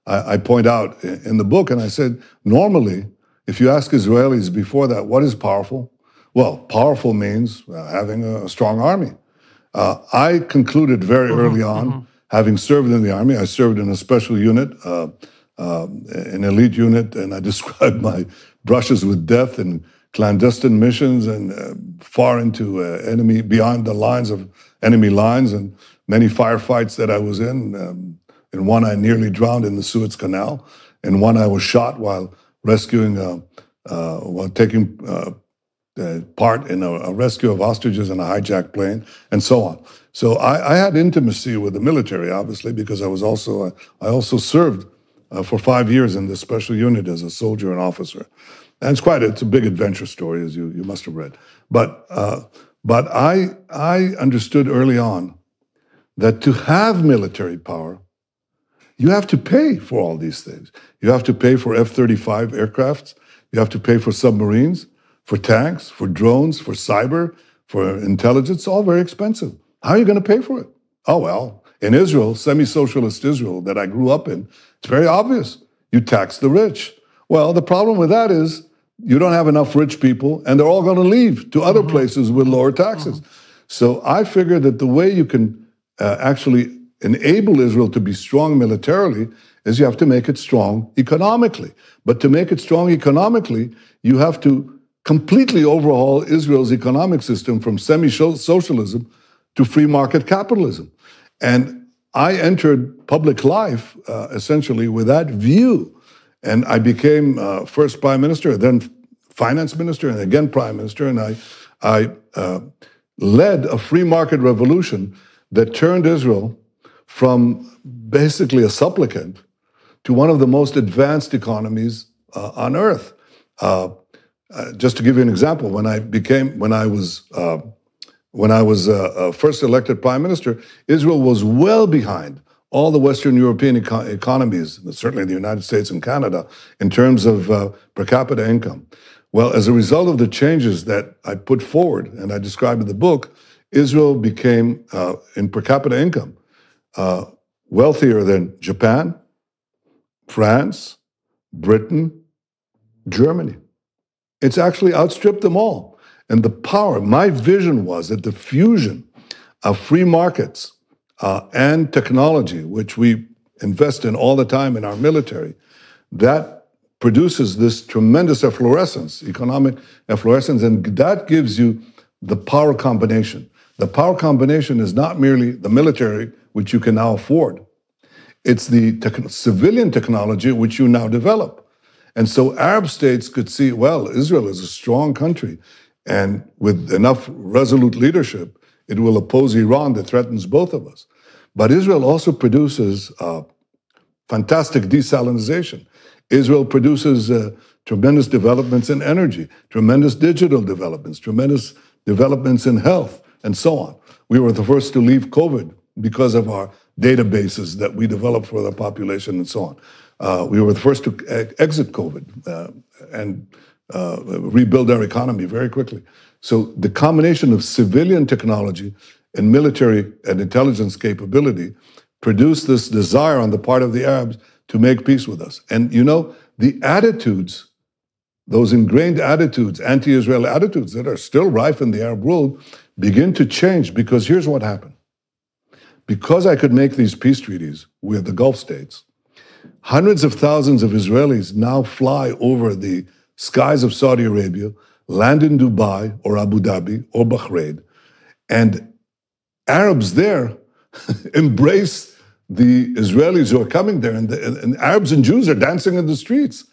I point out in the book. And I said, normally, if you ask Israelis before that, what is powerful? Well, powerful means having a strong army. I concluded very early on, having served in the army, I served in a special unit, an elite unit, and I described my brushes with death and clandestine missions and far into beyond the lines of enemy lines, and many firefights that I was in. In one, I nearly drowned in the Suez Canal. In one, I was shot while rescuing, while taking part in a rescue of hostages in a hijacked plane, and so on. So I had intimacy with the military, obviously, because I also served for 5 years in this special unit as a soldier and officer. And it's a big adventure story, as you must have read. But I understood early on that to have military power, you have to pay for all these things. You have to pay for F-35 aircrafts. You have to pay for submarines, for tanks, for drones, for cyber, for intelligence, all very expensive. How are you going to pay for it? Oh, well, in Israel, semi-socialist Israel that I grew up in, it's very obvious. You tax the rich. Well, the problem with that is you don't have enough rich people, and they're all going to leave to other places with lower taxes. So I figured that the way you can actually enable Israel to be strong militarily is you have to make it strong economically. But to make it strong economically, you have to completely overhaul Israel's economic system from semi-socialism to free market capitalism. And I entered public life essentially with that view. And I became first prime minister, then finance minister, and again prime minister. And I led a free market revolution that turned Israel from basically a supplicant to one of the most advanced economies on earth. Just to give you an example, when I was first elected prime minister, Israel was well behind all the Western European economies, certainly the United States and Canada, in terms of per capita income. Well, as a result of the changes that I put forward and I described in the book, Israel became, in per capita income, wealthier than Japan, France, Britain, Germany. It's actually outstripped them all. And the power, my vision was that the fusion of free markets and technology, which we invest in all the time in our military, that produces this tremendous efflorescence, economic efflorescence, and that gives you the power combination. The power combination is not merely the military, which you can now afford. It's the civilian technology which you now develop. And so Arab states could see, well, Israel is a strong country, and with enough resolute leadership, it will oppose Iran that threatens both of us. But Israel also produces fantastic desalinization. Israel produces tremendous developments in energy, tremendous digital developments, tremendous developments in health, and so on. We were the first to leave COVID because of our databases that we developed for the population and so on. We were the first to exit COVID and rebuild our economy very quickly. So the combination of civilian technology and military and intelligence capability produced this desire on the part of the Arabs to make peace with us. And you know, the attitudes, those ingrained attitudes, anti-Israel attitudes that are still rife in the Arab world, begin to change because here's what happened. Because I could make these peace treaties with the Gulf states, hundreds of thousands of Israelis now fly over the skies of Saudi Arabia, land in Dubai or Abu Dhabi or Bahrain, and Arabs there embrace the Israelis who are coming there, and Arabs and Jews are dancing in the streets.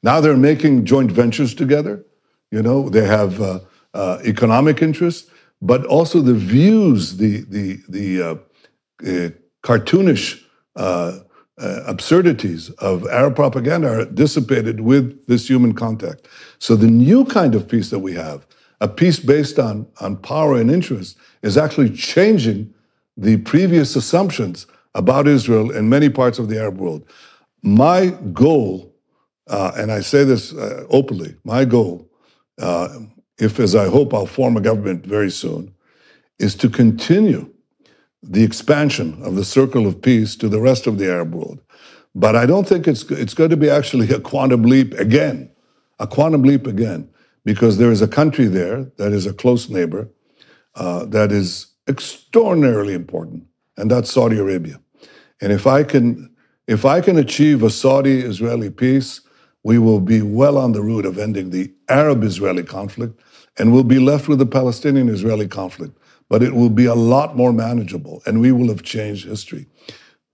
Now they're making joint ventures together. You know, they have economic interests, but also the views, the cartoonish absurdities of Arab propaganda are dissipated with this human contact. So the new kind of peace that we have, a peace based on power and interest, is actually changing the previous assumptions about Israel in many parts of the Arab world. My goal, and I say this openly, my goal, if as I hope I'll form a government very soon, is to continue the expansion of the circle of peace to the rest of the Arab world. But I don't think it's going to be actually a quantum leap again, because there is a country there that is a close neighbor that is extraordinarily important, and that's Saudi Arabia. And if I can achieve a Saudi-Israeli peace, we will be well on the route of ending the Arab-Israeli conflict, and we'll be left with the Palestinian-Israeli conflict. But it will be a lot more manageable, and we will have changed history.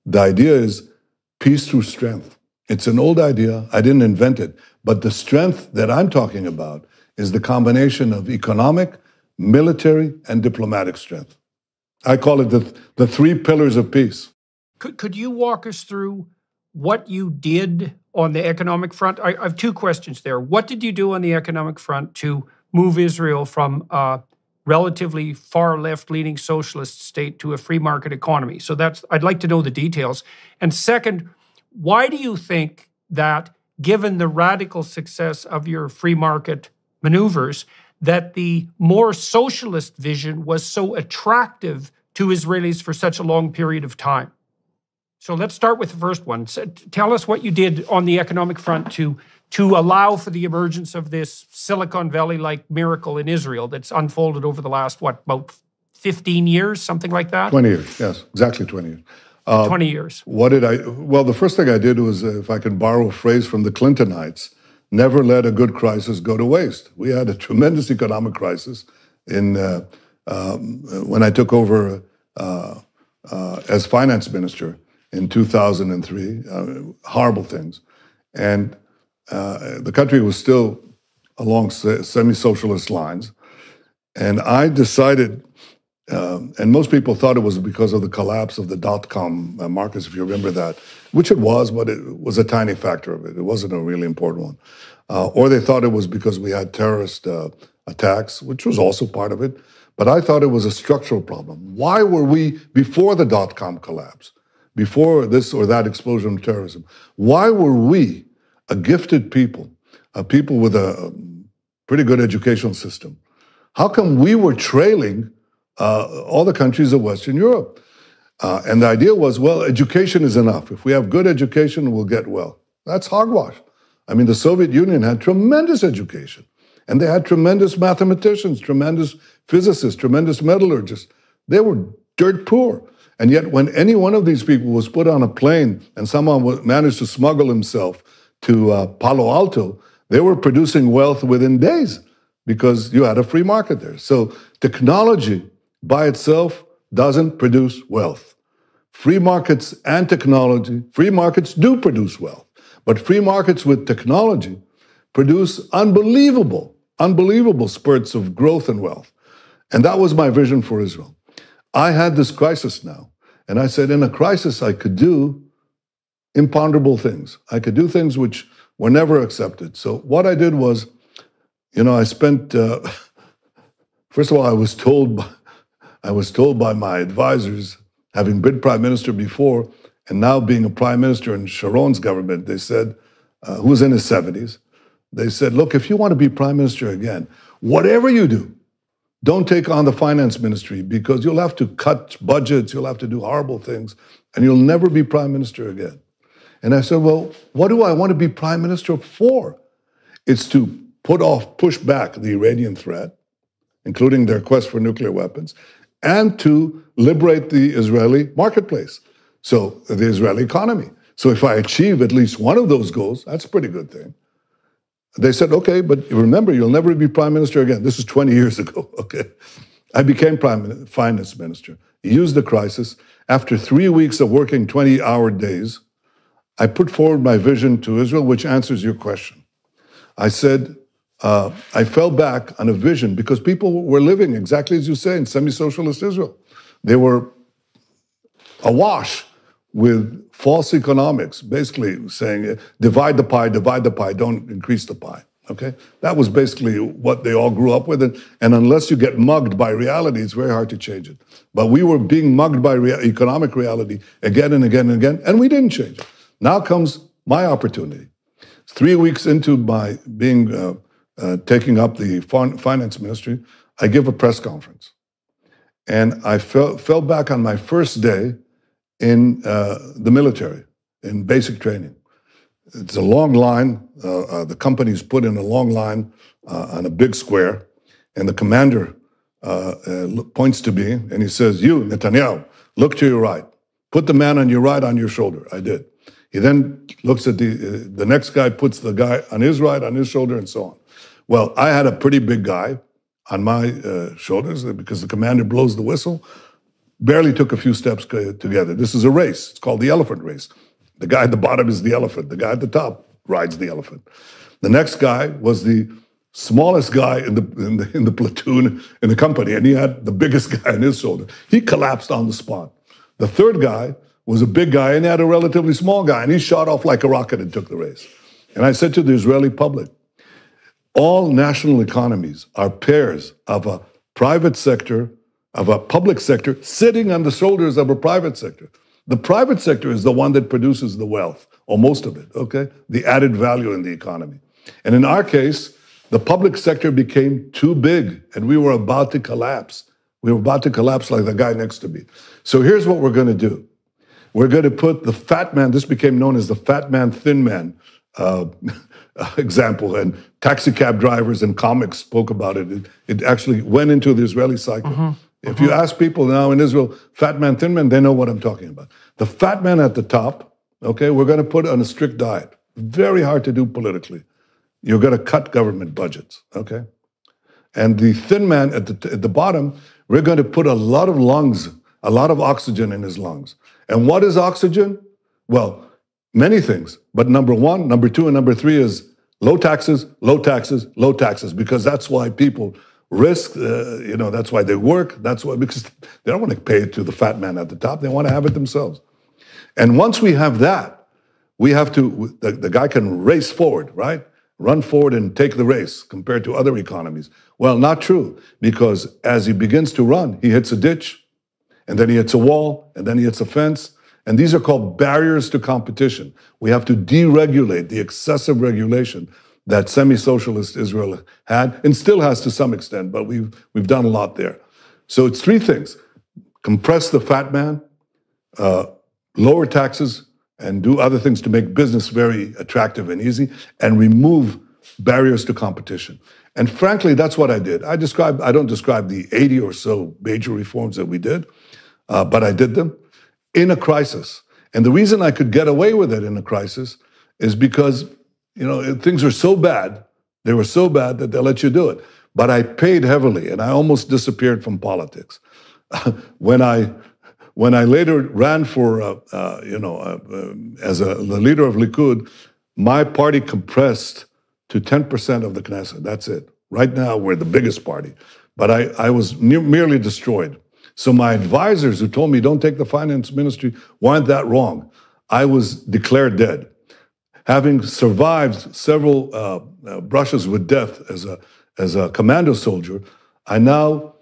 The idea is peace through strength. It's an old idea. I didn't invent it. But the strength that I'm talking about is the combination of economic, military, and diplomatic strength. I call it the three pillars of peace. Could you walk us through what you did on the economic front? I have two questions there. What did you do on the economic front to move Israel from a relatively far left-leaning socialist state to a free market economy? So I'd like to know the details. And second, why do you think that, given the radical success of your free market maneuvers, that the more socialist vision was so attractive to Israelis for such a long period of time? So let's start with the first one. So tell us what you did on the economic front to allow for the emergence of this Silicon Valley-like miracle in Israel that's unfolded over the last, about 15 years, something like that? 20 years, yes, exactly 20 years. 20 years. Well, the first thing I did was, if I can borrow a phrase from the Clintonites, never let a good crisis go to waste. We had a tremendous economic crisis when I took over as finance minister in 2003, horrible things. And the country was still along semi-socialist lines. And I decided, and most people thought it was because of the collapse of the dot-com markets, if you remember that, which it was, but it was a tiny factor of it. It wasn't a really important one. Or they thought it was because we had terrorist attacks, which was also part of it. But I thought it was a structural problem. Why were we, before the dot-com collapse, before this or that explosion of terrorism, why were we, a gifted people, people with a pretty good educational system, how come we were trailing all the countries of Western Europe? And the idea was, well, education is enough. If we have good education, we'll get well. That's hogwash. I mean, the Soviet Union had tremendous education, and they had tremendous mathematicians, tremendous physicists, tremendous metallurgists. They were dirt poor. And yet when any one of these people was put on a plane and someone managed to smuggle himself to Palo Alto, they were producing wealth within days because you had a free market there. So technology by itself doesn't produce wealth. Free markets and technology, free markets do produce wealth, but free markets with technology produce unbelievable spurts of growth and wealth. And that was my vision for Israel. I had this crisis now, and I said, in a crisis, I could do imponderable things. I could do things which were never accepted. So what I did was, I spent, first of all, I was told by my advisors, having been prime minister before, and now being a prime minister in Sharon's government, they said, who was in his 70s, they said, look, if you want to be prime minister again, whatever you do, don't take on the finance ministry because you'll have to cut budgets, you'll have to do horrible things, and you'll never be prime minister again. And I said, well, what do I want to be prime minister for? It's to push back the Iranian threat, including their quest for nuclear weapons, and to liberate the Israeli marketplace, so the Israeli economy. So if I achieve at least one of those goals, that's a pretty good thing. They said, okay, but remember, you'll never be prime minister again. This is 20 years ago, okay? I became finance minister, used the crisis. After 3 weeks of working 20-hour days, I put forward my vision to Israel, which answers your question. I said, I fell back on a vision because people were living, exactly as you say, in semi-socialist Israel. They were awash with false economics, basically saying, divide the pie, don't increase the pie, okay? That was basically what they all grew up with, and unless you get mugged by reality, it's very hard to change it. But we were being mugged by economic reality again and again and again, and we didn't change it. Now comes my opportunity. 3 weeks into my taking up the finance ministry, I give a press conference. And I fell back on my first day in the military, in basic training. It's a long line. The company's put in a long line on a big square, and the commander points to me, and he says, you, Netanyahu, look to your right. Put the man on your right on your shoulder. I did. He then looks at the next guy, puts the guy on his right, on his shoulder, and so on. Well, I had a pretty big guy on my shoulders because the commander blows the whistle. Barely took a few steps together. This is a race. It's called the elephant race. The guy at the bottom is the elephant. The guy at the top rides the elephant. The next guy was the smallest guy in the platoon in the company, and he had the biggest guy on his shoulder. He collapsed on the spot. The third guy was a big guy, and he had a relatively small guy, and he shot off like a rocket and took the race. And I said to the Israeli public, all national economies are pairs of a private sector, of a public sector sitting on the shoulders of a private sector. The private sector is the one that produces the wealth, or most of it, okay? The added value in the economy. And in our case, the public sector became too big, and we were about to collapse. We were about to collapse like the guy next to me. So here's what we're going to do. We're going to put the fat man, this became known as the fat man, thin man example, and taxi cab drivers and comics spoke about it. It actually went into the Israeli cycle. Mm-hmm. If you ask people now in Israel, fat man, thin man, they know what I'm talking about. The fat man at the top, okay, we're going to put on a strict diet. Very hard to do politically. You're going to cut government budgets, okay? And the thin man at the bottom, we're going to put a lot of lungs, a lot of oxygen in his lungs. And what is oxygen? Well, many things. But number one, number two, and number three is low taxes, low taxes, low taxes, because that's why people risk, that's why they work. That's why, because they don't want to pay it to the fat man at the top. They want to have it themselves. And once we have that, we have to, the guy can race forward, right? Run forward and take the race compared to other economies. Well, not true, because as he begins to run, he hits a ditch, and then he hits a wall, and then he hits a fence. And these are called barriers to competition. We have to deregulate the excessive regulation that semi-socialist Israel had, and still has to some extent, but we've done a lot there. So it's three things: compress the fat man, lower taxes, and do other things to make business very attractive and easy, and remove barriers to competition. And frankly, that's what I did. I don't describe the 80 or so major reforms that we did, but I did them in a crisis. And the reason I could get away with it in a crisis is because, things are so bad, they were so bad that they let you do it. But I paid heavily, and I almost disappeared from politics. When I later ran for, as the leader of Likud, my party compressed to 10% of the Knesset. That's it. Right now, we're the biggest party. But I was merely destroyed. So my advisors who told me, don't take the finance ministry, weren't that wrong. I was declared dead. Having survived several brushes with death as a commando soldier, I now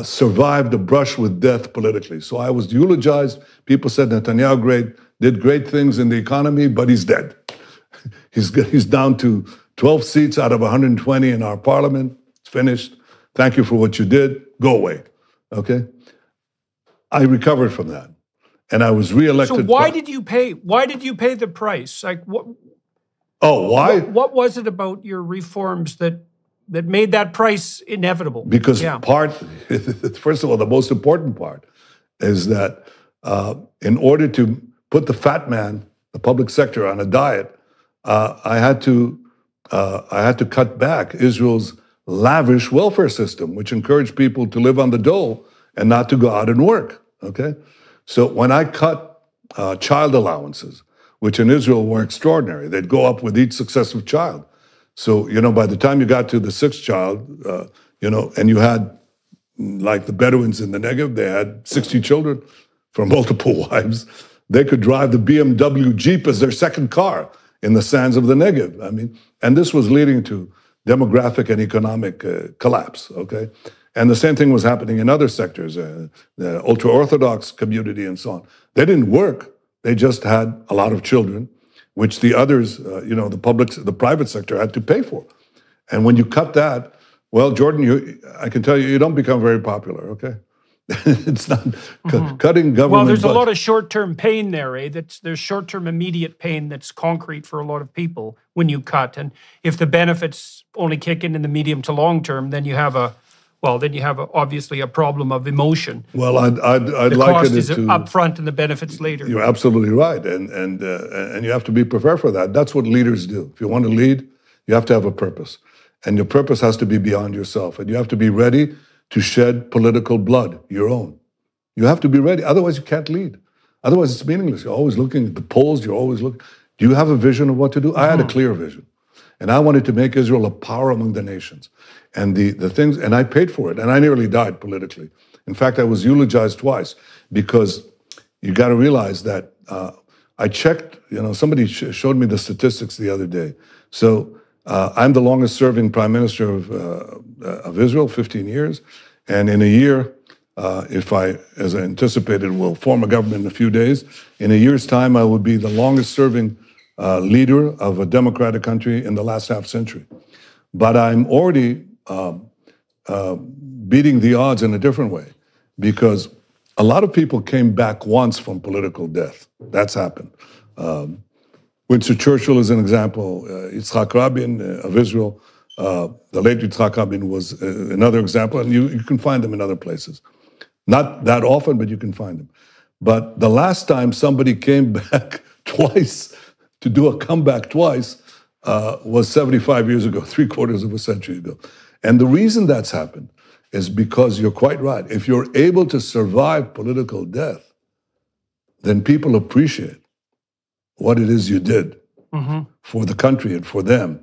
survived a brush with death politically. So I was eulogized. People said Netanyahu did great things in the economy, but he's dead. He's down to 12 seats out of 120 in our parliament. It's finished. Thank you for what you did. Go away. Okay? I recovered from that. And I was reelected. So why did you pay the price? Like what? Oh, why? What was it about your reforms that made that price inevitable? Because first of all, the most important part is that in order to put the fat man, the public sector, on a diet, I had to cut back Israel's lavish welfare system, which encouraged people to live on the dole and not to go out and work. Okay, so when I cut child allowances, which in Israel were extraordinary, they'd go up with each successive child. So by the time you got to the sixth child, and you had, like the Bedouins in the Negev, they had 60 children from multiple wives. They could drive the BMW Jeep as their second car in the sands of the Negev. I mean, and this was leading to demographic and economic collapse, okay? And the same thing was happening in other sectors, the ultra-Orthodox community and so on. They didn't work. They just had a lot of children, which the others, the private sector had to pay for. And when you cut that, well, Jordon, I can tell you don't become very popular, okay? It's not cutting government. Well, there's a lot of short-term pain there, eh? There's short-term immediate pain that's concrete for a lot of people when you cut. And if the benefits only kick in the medium to long term, then you have obviously a problem of emotion. Well, I'd the like cost it is to up front and the benefits later. You're absolutely right, and you have to be prepared for that. That's what leaders do. If you want to lead, you have to have a purpose, and your purpose has to be beyond yourself, and you have to be ready to shed political blood, your own. You have to be ready. Otherwise, you can't lead. Otherwise, it's meaningless. You're always looking at the polls. You're always looking. Do you have a vision of what to do? I had a clear vision, and I wanted to make Israel a power among the nations. And the things, and I paid for it, and I nearly died politically. In fact, I was eulogized twice because you got to realize that I checked. Somebody showed me the statistics the other day. So I'm the longest-serving prime minister of Israel, 15 years, and in a year, if I, as I anticipated, will form a government in a few days, in a year's time, I would be the longest-serving leader of a democratic country in the last half century. But I'm already beating the odds in a different way, because a lot of people came back once from political death. That's happened. Winston Churchill is an example. Yitzhak Rabin of Israel, the late Yitzhak Rabin was another example, and you can find them in other places. Not that often, but you can find them. But the last time somebody came back twice, to do a comeback twice, was 75 years ago, 3/4 of a century ago. And the reason that's happened is because you're quite right. If you're able to survive political death, then people appreciate what it is you did for the country and for them.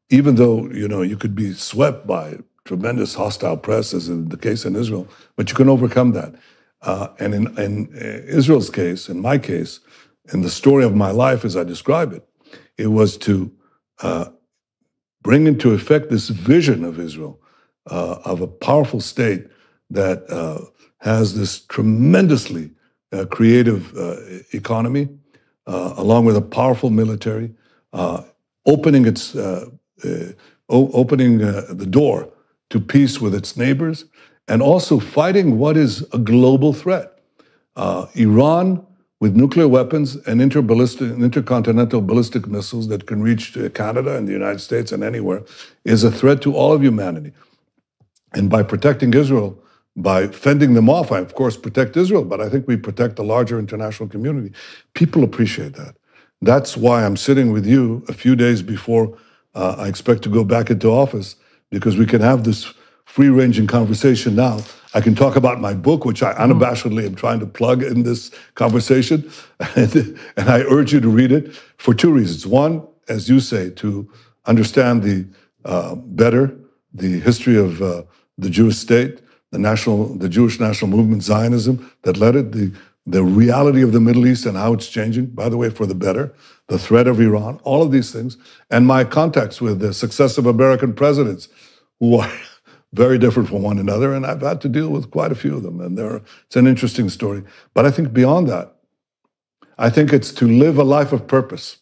Even though, you could be swept by tremendous hostile press, as in the case in Israel, but you can overcome that. And in Israel's case, in my case, in the story of my life as I describe it, it was to bring into effect this vision of Israel, of a powerful state that has this tremendously creative economy, along with a powerful military, opening the door to peace with its neighbors, and also fighting what is a global threat. Iran with nuclear weapons and intercontinental ballistic missiles that can reach Canada and the United States and anywhere is a threat to all of humanity. And by protecting Israel, by fending them off, I, of course, protect Israel, but I think we protect the larger international community. People appreciate that. That's why I'm sitting with you a few days before I expect to go back into office, because we can have this free-ranging conversation now. I can talk about my book, which I unabashedly am trying to plug in this conversation, and I urge you to read it for two reasons. One, as you say, to understand better the history of the Jewish state, the Jewish national movement, Zionism, that led it, the reality of the Middle East and how it's changing, by the way, for the better, the threat of Iran, all of these things, and my contacts with the successive American presidents who are very different from one another, and I've had to deal with quite a few of them, and it's an interesting story. But I think beyond that, I think it's to live a life of purpose.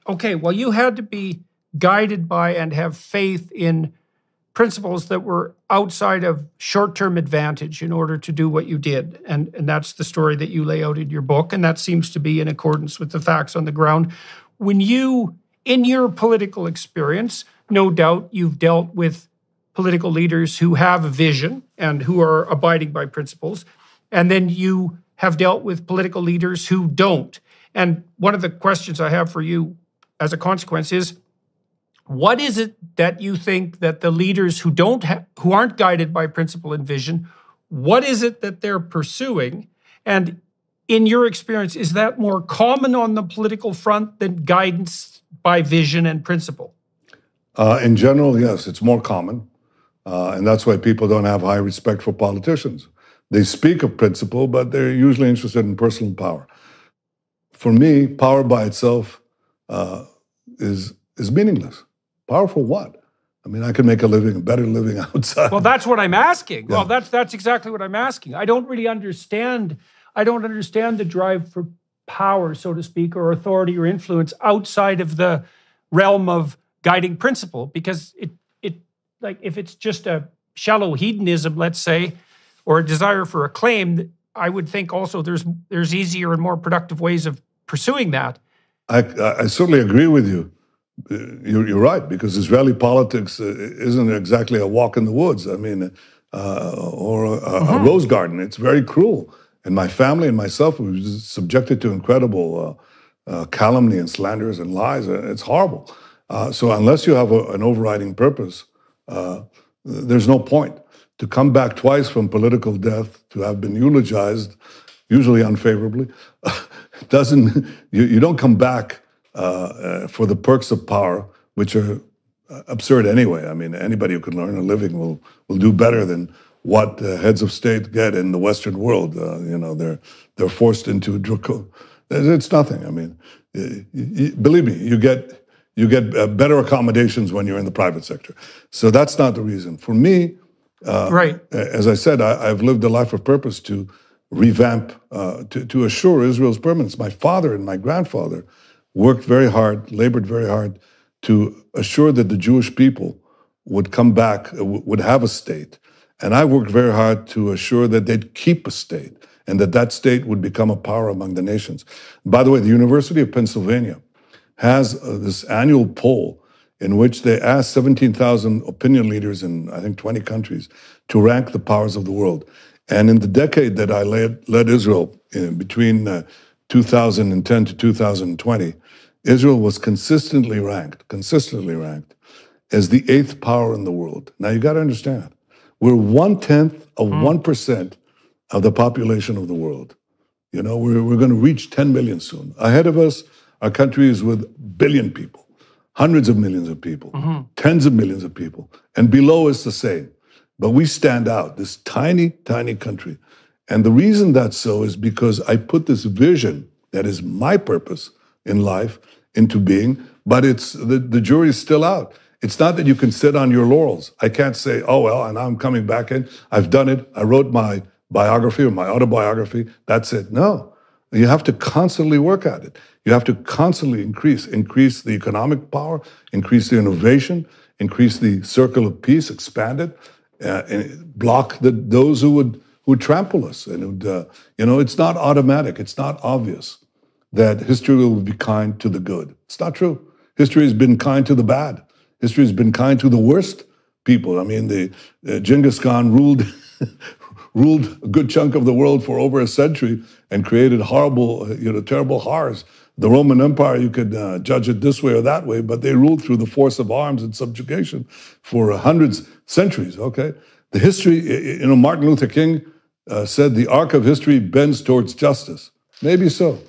Okay, well, you had to be guided by and have faith in principles that were outside of short-term advantage in order to do what you did. And that's the story that you lay out in your book, and that seems to be in accordance with the facts on the ground. When you, in your political experience, no doubt you've dealt with political leaders who have a vision and who are abiding by principles, and then you have dealt with political leaders who don't. And one of the questions I have for you as a consequence is, what is it that you think that the leaders who aren't guided by principle and vision, what is it that they're pursuing? And in your experience, is that more common on the political front than guidance by vision and principle? In general, yes, it's more common. And that's why people don't have high respect for politicians. They speak of principle, but they're usually interested in personal power. For me, power by itself is meaningless. Power for what? I mean, I can make a better living outside. Well, that's what I'm asking. Yeah. Well, that's exactly what I'm asking. I don't understand the drive for power, so to speak, or authority or influence outside of the realm of guiding principle, because it like if it's just a shallow hedonism, let's say, or a desire for acclaim, I would think also there's easier and more productive ways of pursuing that. I certainly agree with you. You're right, because Israeli politics isn't exactly a walk in the woods. I mean, or a rose garden. It's very cruel. And my family and myself were subjected to incredible calumny and slanders and lies. It's horrible. So unless you have an overriding purpose, there's no point. To come back twice from political death, to have been eulogized, usually unfavorably, you don't come back for the perks of power, which are absurd anyway. I mean, anybody who can earn a living will do better than what heads of state get in the Western world. They're forced into it's nothing. I mean, believe me, you get better accommodations when you're in the private sector. So that's not the reason. For me, right. As I said, I've lived a life of purpose to revamp, to assure Israel's permanence. My father and my grandfather worked very hard, labored very hard to assure that the Jewish people would come back, would have a state. And I worked very hard to assure that they'd keep a state and that state would become a power among the nations. By the way, the University of Pennsylvania has this annual poll in which they asked 17,000 opinion leaders in, I think, 20 countries to rank the powers of the world. And in the decade that I led Israel, between 2010 to 2020, Israel was consistently ranked as the 8th power in the world. Now, you got to understand, we're 1/10 of 1% of the population of the world. You know, we're going to reach 10 million soon. Ahead of us are countries with billion people, hundreds of millions of people, tens of millions of people, and below us the same. But we stand out, this tiny, tiny country. And the reason that's so is because I put this vision that is my purpose in life into being, but it's the jury is still out. It's not that you can sit on your laurels. I can't say, oh, well, and I'm coming back in. I've done it. I wrote my biography or my autobiography. That's it. No, you have to constantly work at it. You have to constantly increase the economic power, increase the innovation, increase the circle of peace, expand it, and block those who would who trample us. And it's not automatic. It's not obvious that history will be kind to the good. It's not true. History has been kind to the bad. History has been kind to the worst people. I mean, Genghis Khan ruled ruled a good chunk of the world for over a century and created horrible, terrible horrors. The Roman Empire, you could judge it this way or that way, but they ruled through the force of arms and subjugation for centuries, okay? The history, Martin Luther King said the arc of history bends towards justice. Maybe so.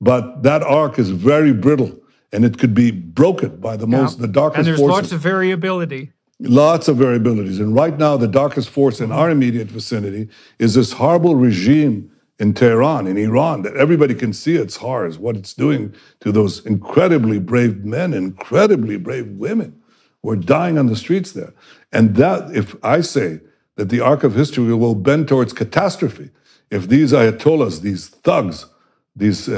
But that arc is very brittle, and it could be broken by the darkest forces. And there's lots of variability. Lots of variabilities. And right now, the darkest force in our immediate vicinity is this horrible regime in Tehran, in Iran, that everybody can see its horrors, what it's doing to those incredibly brave men, incredibly brave women who are dying on the streets there. And that, if I say that the arc of history will bend towards catastrophe, if these ayatollahs, these thugs, these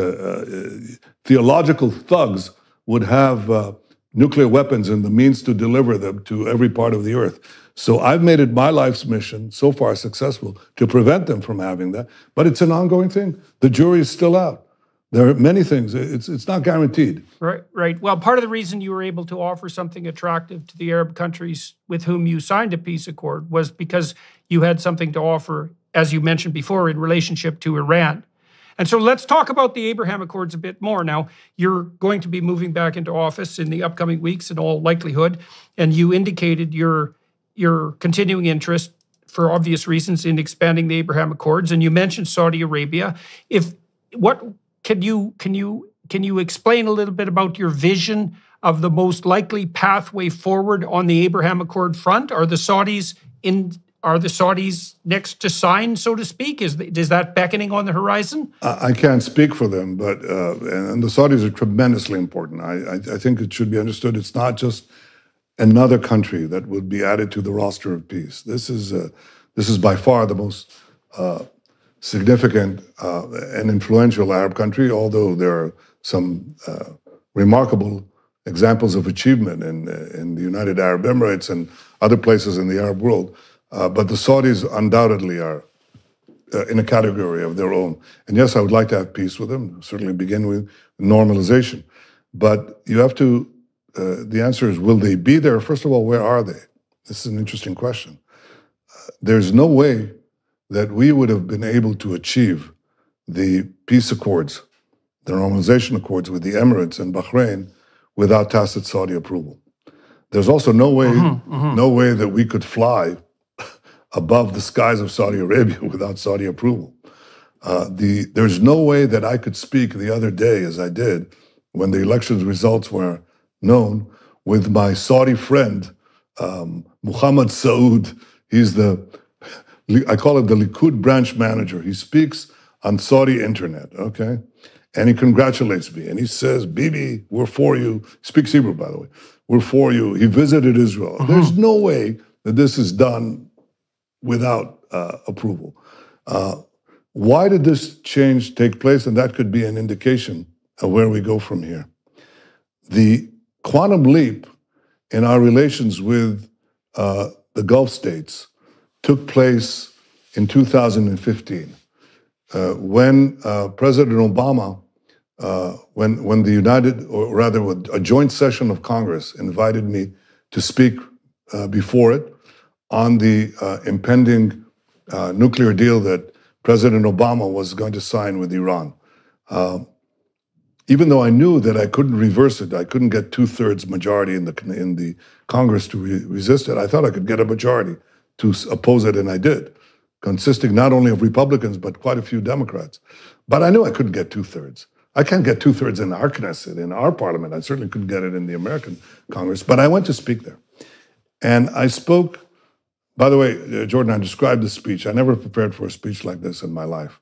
theological thugs would have nuclear weapons and the means to deliver them to every part of the earth. So I've made it my life's mission, so far successful, to prevent them from having that. But it's an ongoing thing. The jury is still out. There are many things. It's not guaranteed. Right. Well, part of the reason you were able to offer something attractive to the Arab countries with whom you signed a peace accord was because you had something to offer, as you mentioned before, in relationship to Iran. And so let's talk about the Abraham Accords a bit more. Now, you're going to be moving back into office in the upcoming weeks in all likelihood, and you indicated your continuing interest, for obvious reasons, in expanding the Abraham Accords, and you mentioned Saudi Arabia. Can you explain a little bit about your vision of the most likely pathway forward on the Abraham Accord front? Are the Saudis next to sign, so to speak? Is that beckoning on the horizon? I can't speak for them, but and the Saudis are tremendously important. I think it should be understood. It's not just another country that would be added to the roster of peace. This is by far the most significant and influential Arab country, although there are some remarkable examples of achievement in the United Arab Emirates and other places in the Arab world. But the Saudis undoubtedly are in a category of their own. And yes, I would like to have peace with them, certainly begin with normalization. But you have to, the answer is, will they be there? First of all, where are they? This is an interesting question. There's no way that we would have been able to achieve the peace accords, the normalization accords with the Emirates and Bahrain without tacit Saudi approval. There's also no way that we could fly above the skies of Saudi Arabia without Saudi approval. There's no way that I could speak the other day, as I did, when the elections results were known, with my Saudi friend, Muhammad Saud. He's I call it the Likud branch manager. He speaks on Saudi internet, okay? And he congratulates me, and he says, Bibi, we're for you. He speaks Hebrew, by the way. We're for you. He visited Israel. There's no way that this is done without approval. Why did this change take place? And that could be an indication of where we go from here. The quantum leap in our relations with the Gulf states took place in 2015 when President Obama, when the a joint session of Congress invited me to speak before it on the impending nuclear deal that President Obama was going to sign with Iran. Even though I knew that I couldn't reverse it, I couldn't get 2/3 majority in the Congress to resist it, I thought I could get a majority to oppose it, and I did, consisting not only of Republicans, but quite a few Democrats. But I knew I couldn't get 2/3. I can't get 2/3 in our Knesset, in our parliament. I certainly couldn't get it in the American Congress, but I went to speak there. And I spoke. By the way, Jordan, I described the speech. I never prepared for a speech like this in my life.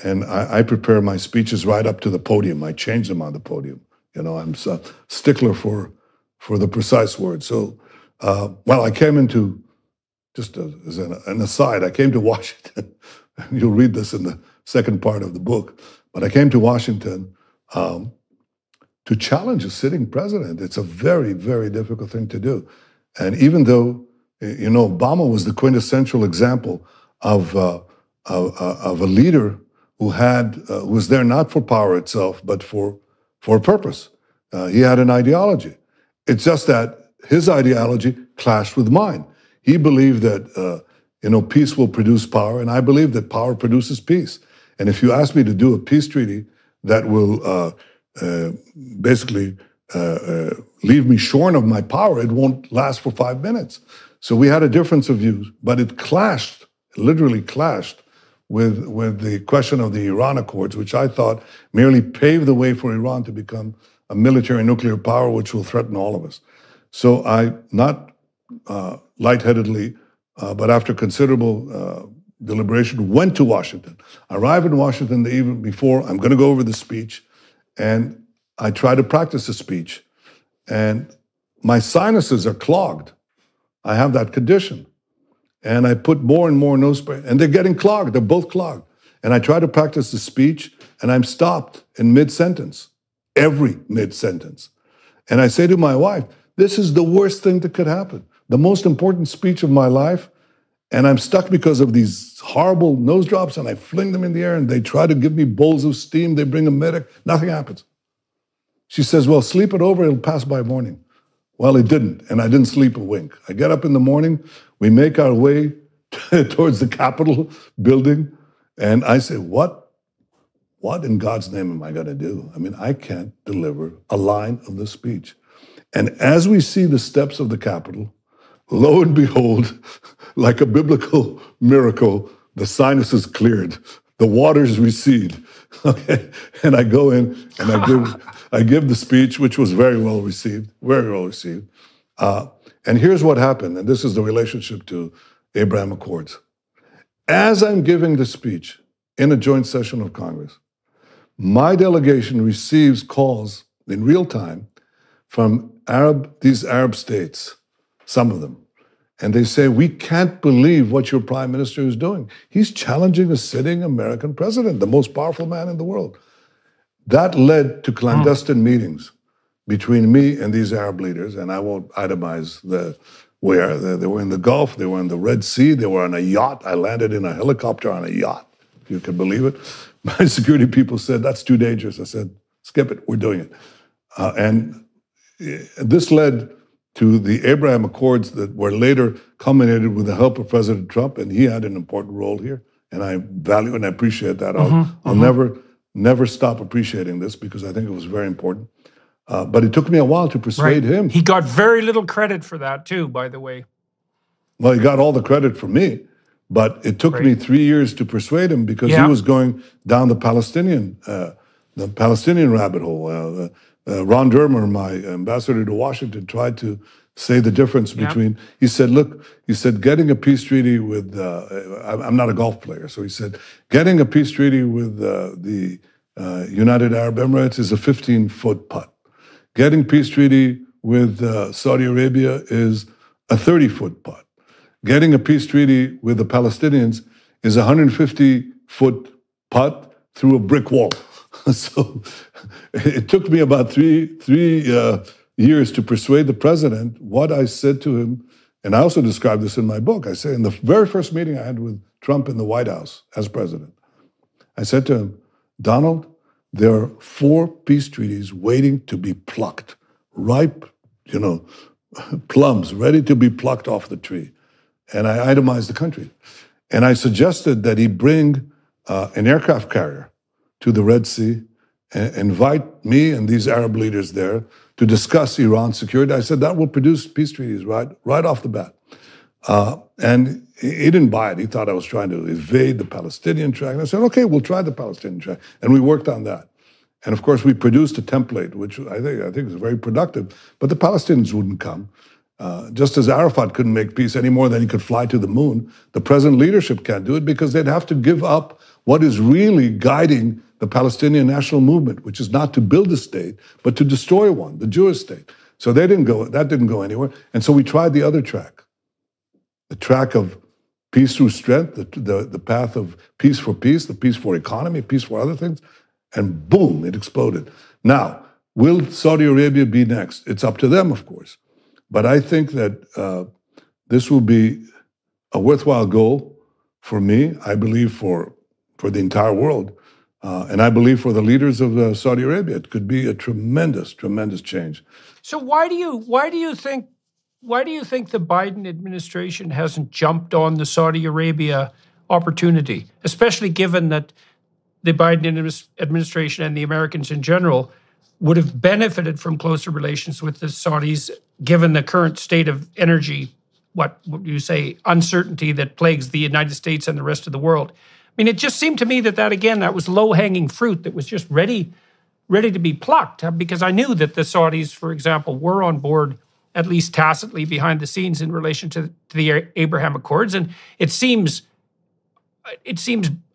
And I prepare my speeches right up to the podium. I change them on the podium. I'm a stickler for the precise words. So, I came into, just as an aside, I came to Washington. You'll read this in the second part of the book. But I came to Washington to challenge a sitting president. It's a very, very difficult thing to do. And even though Obama was the quintessential example of of a leader who was there not for power itself, but for a purpose. He had an ideology. It's just that his ideology clashed with mine. He believed that peace will produce power, and I believe that power produces peace. And if you ask me to do a peace treaty that will basically leave me shorn of my power, it won't last for 5 minutes. So we had a difference of views, but it clashed, literally clashed, with the question of the Iran Accords, which I thought merely paved the way for Iran to become a military nuclear power, which will threaten all of us. So I, not lightheadedly, but after considerable deliberation, went to Washington. I arrived in Washington the evening before. I'm going to go over the speech, and I try to practice the speech, and my sinuses are clogged. I have that condition. And I put more and more nose spray, and they're getting clogged. They're both clogged. And I try to practice the speech, and I'm stopped in mid-sentence, every mid-sentence. And I say to my wife, this is the worst thing that could happen. The most important speech of my life, and I'm stuck because of these horrible nose drops, and I fling them in the air, and they try to give me bowls of steam. They bring a medic. Nothing happens. She says, well, sleep it over. It'll pass by morning. Well, it didn't, and I didn't sleep a wink. I get up in the morning. We make our way towards the Capitol building, and I say, what in God's name am I going to do? I mean, I can't deliver a line of the speech. And as we see the steps of the Capitol, lo and behold, like a biblical miracle, the sinuses cleared, the waters recede. Okay, and I go in and I give the speech, which was very well received, very well received. And here's what happened, and this is the relationship to Abraham Accords. As I'm giving the speech in a joint session of Congress, my delegation receives calls in real time from these Arab states, some of them, and they say, we can't believe what your prime minister is doing. He's challenging a sitting American president, the most powerful man in the world. That led to clandestine meetings between me and these Arab leaders, and I won't itemize where. They were in the Gulf, they were in the Red Sea, they were on a yacht. I landed in a helicopter on a yacht, if you can believe it. My security people said, that's too dangerous. I said, skip it, we're doing it. And this led to the Abraham Accords that were later culminated with the help of President Trump, and he had an important role here, and I value and I appreciate that. I'll never stop appreciating this because I think it was very important. But it took me a while to persuade him. He got very little credit for that too, by the way. Well, he got all the credit from me, but it took me 3 years to persuade him because he was going down the Palestinian rabbit hole. Ron Dermer, my ambassador to Washington, tried to say the difference between, he said, look, he said, getting a peace treaty with, I'm not a golf player, so he said, getting a peace treaty with the United Arab Emirates is a 15-foot putt. Getting peace treaty with Saudi Arabia is a 30-foot putt. Getting a peace treaty with the Palestinians is a 150-foot putt through a brick wall. So it took me about three years to persuade the president what I said to him, and I also described this in my book. I say in the very first meeting I had with Trump in the White House as president, I said to him, Donald, there are 4 peace treaties waiting to be plucked, ripe, plums ready to be plucked off the tree. And I itemized the country. And I suggested that he bring an aircraft carrier to the Red Sea and invite me and these Arab leaders there to discuss Iran's security. I said, that will produce peace treaties right off the bat. And he didn't buy it. He thought I was trying to evade the Palestinian track. And I said, okay, we'll try the Palestinian track. And we worked on that. And of course, we produced a template, which I think is very productive. But the Palestinians wouldn't come. Just as Arafat couldn't make peace any more than he could fly to the moon, the present leadership can't do it because they'd have to give up what is really guiding the Palestinian national movement, which is not to build a state, but to destroy one, the Jewish state. So that didn't go anywhere. And so we tried the other track, the track of peace through strength, the path of peace for peace, the peace for economy, peace for other things, and boom, it exploded. Now, will Saudi Arabia be next? It's up to them, of course. But I think that this will be a worthwhile goal for me, I believe for the entire world, and I believe for the leaders of Saudi Arabia, it could be a tremendous, tremendous change. So why do you think the Biden administration hasn't jumped on the Saudi Arabia opportunity, especially given that the Biden administration and the Americans in general would have benefited from closer relations with the Saudis, given the current state of energy, what would you say, uncertainty that plagues the United States and the rest of the world? I mean, it just seemed to me that was low-hanging fruit that was just ready to be plucked, because I knew that the Saudis, for example, were on board, at least tacitly behind the scenes, in relation to the Abraham Accords. And it seems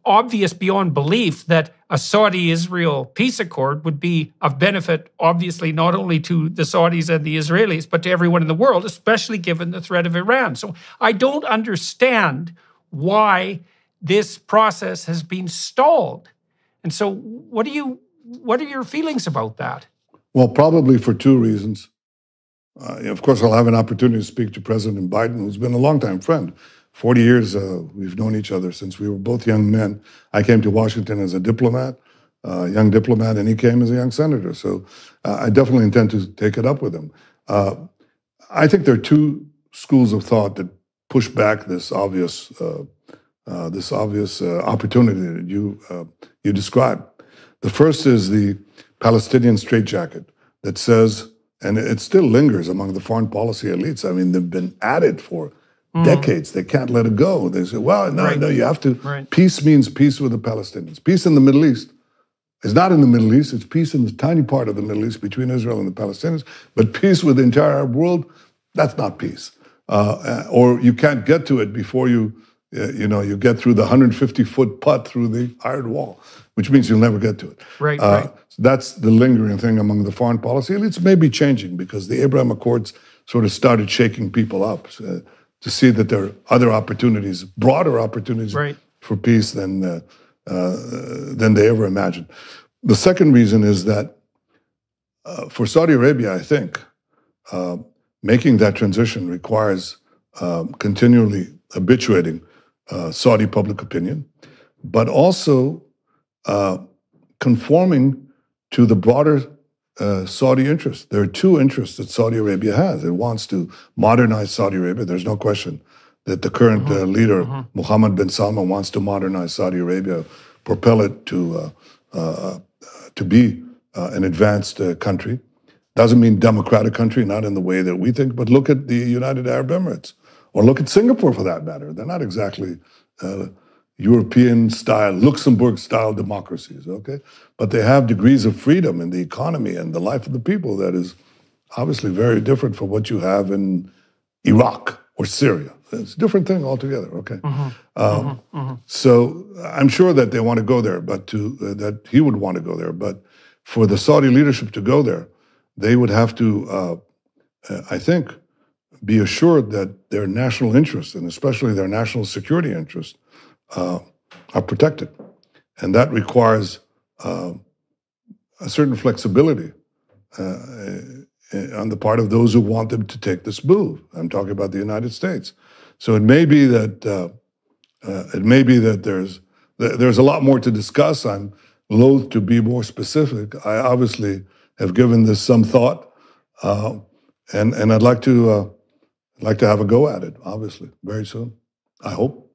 obvious beyond belief that a Saudi-Israel peace accord would be of benefit, obviously, not only to the Saudis and the Israelis, but to everyone in the world, especially given the threat of Iran. So I don't understand why this process has been stalled. And so what are your feelings about that? Well, probably for two reasons. Of course, I'll have an opportunity to speak to President Biden, who's been a longtime friend. 40 years we've known each other since we were both young men. I came to Washington as a diplomat, young diplomat, and he came as a young senator. So I definitely intend to take it up with him. I think there are two schools of thought that push back this obvious opportunity that you described. The first is the Palestinian straitjacket that says, and it still lingers among the foreign policy elites. I mean, they've been at it for decades. They can't let it go. They say, well, no, you have to. Right. Peace means peace with the Palestinians. Peace in the Middle East is not in the Middle East. It's peace in the tiny part of the Middle East between Israel and the Palestinians. But peace with the entire Arab world, that's not peace. Or you can't get to it before you get through the 150-foot putt through the iron wall, which means you'll never get to it. Right. So that's the lingering thing among the foreign policy elites. May be changing because the Abraham Accords sort of started shaking people up to see that there are other opportunities, broader opportunities for peace than they ever imagined. The second reason is that for Saudi Arabia, I think, making that transition requires continually habituating Saudi public opinion, but also conforming to the broader Saudi interests. There are two interests that Saudi Arabia has. It wants to modernize Saudi Arabia. There's no question that the current leader, Mohammed bin Salman, wants to modernize Saudi Arabia, propel it to be an advanced country. Doesn't mean democratic country, not in the way that we think, but look at the United Arab Emirates, or look at Singapore for that matter. They're not exactly European-style, Luxembourg-style democracies, okay? But they have degrees of freedom in the economy and the life of the people that is obviously very different from what you have in Iraq or Syria. It's a different thing altogether, okay? So I'm sure that they want to go there, but that he would want to go there. But for the Saudi leadership to go there, they would have to, I think, be assured that their national interests, and especially their national security interests, are protected. And that requires a certain flexibility on the part of those who want them to take this move. I'm talking about the United States. So it may be that there's a lot more to discuss. I'm loath to be more specific. I obviously have given this some thought, and I'd like to have a go at it, obviously, very soon, I hope.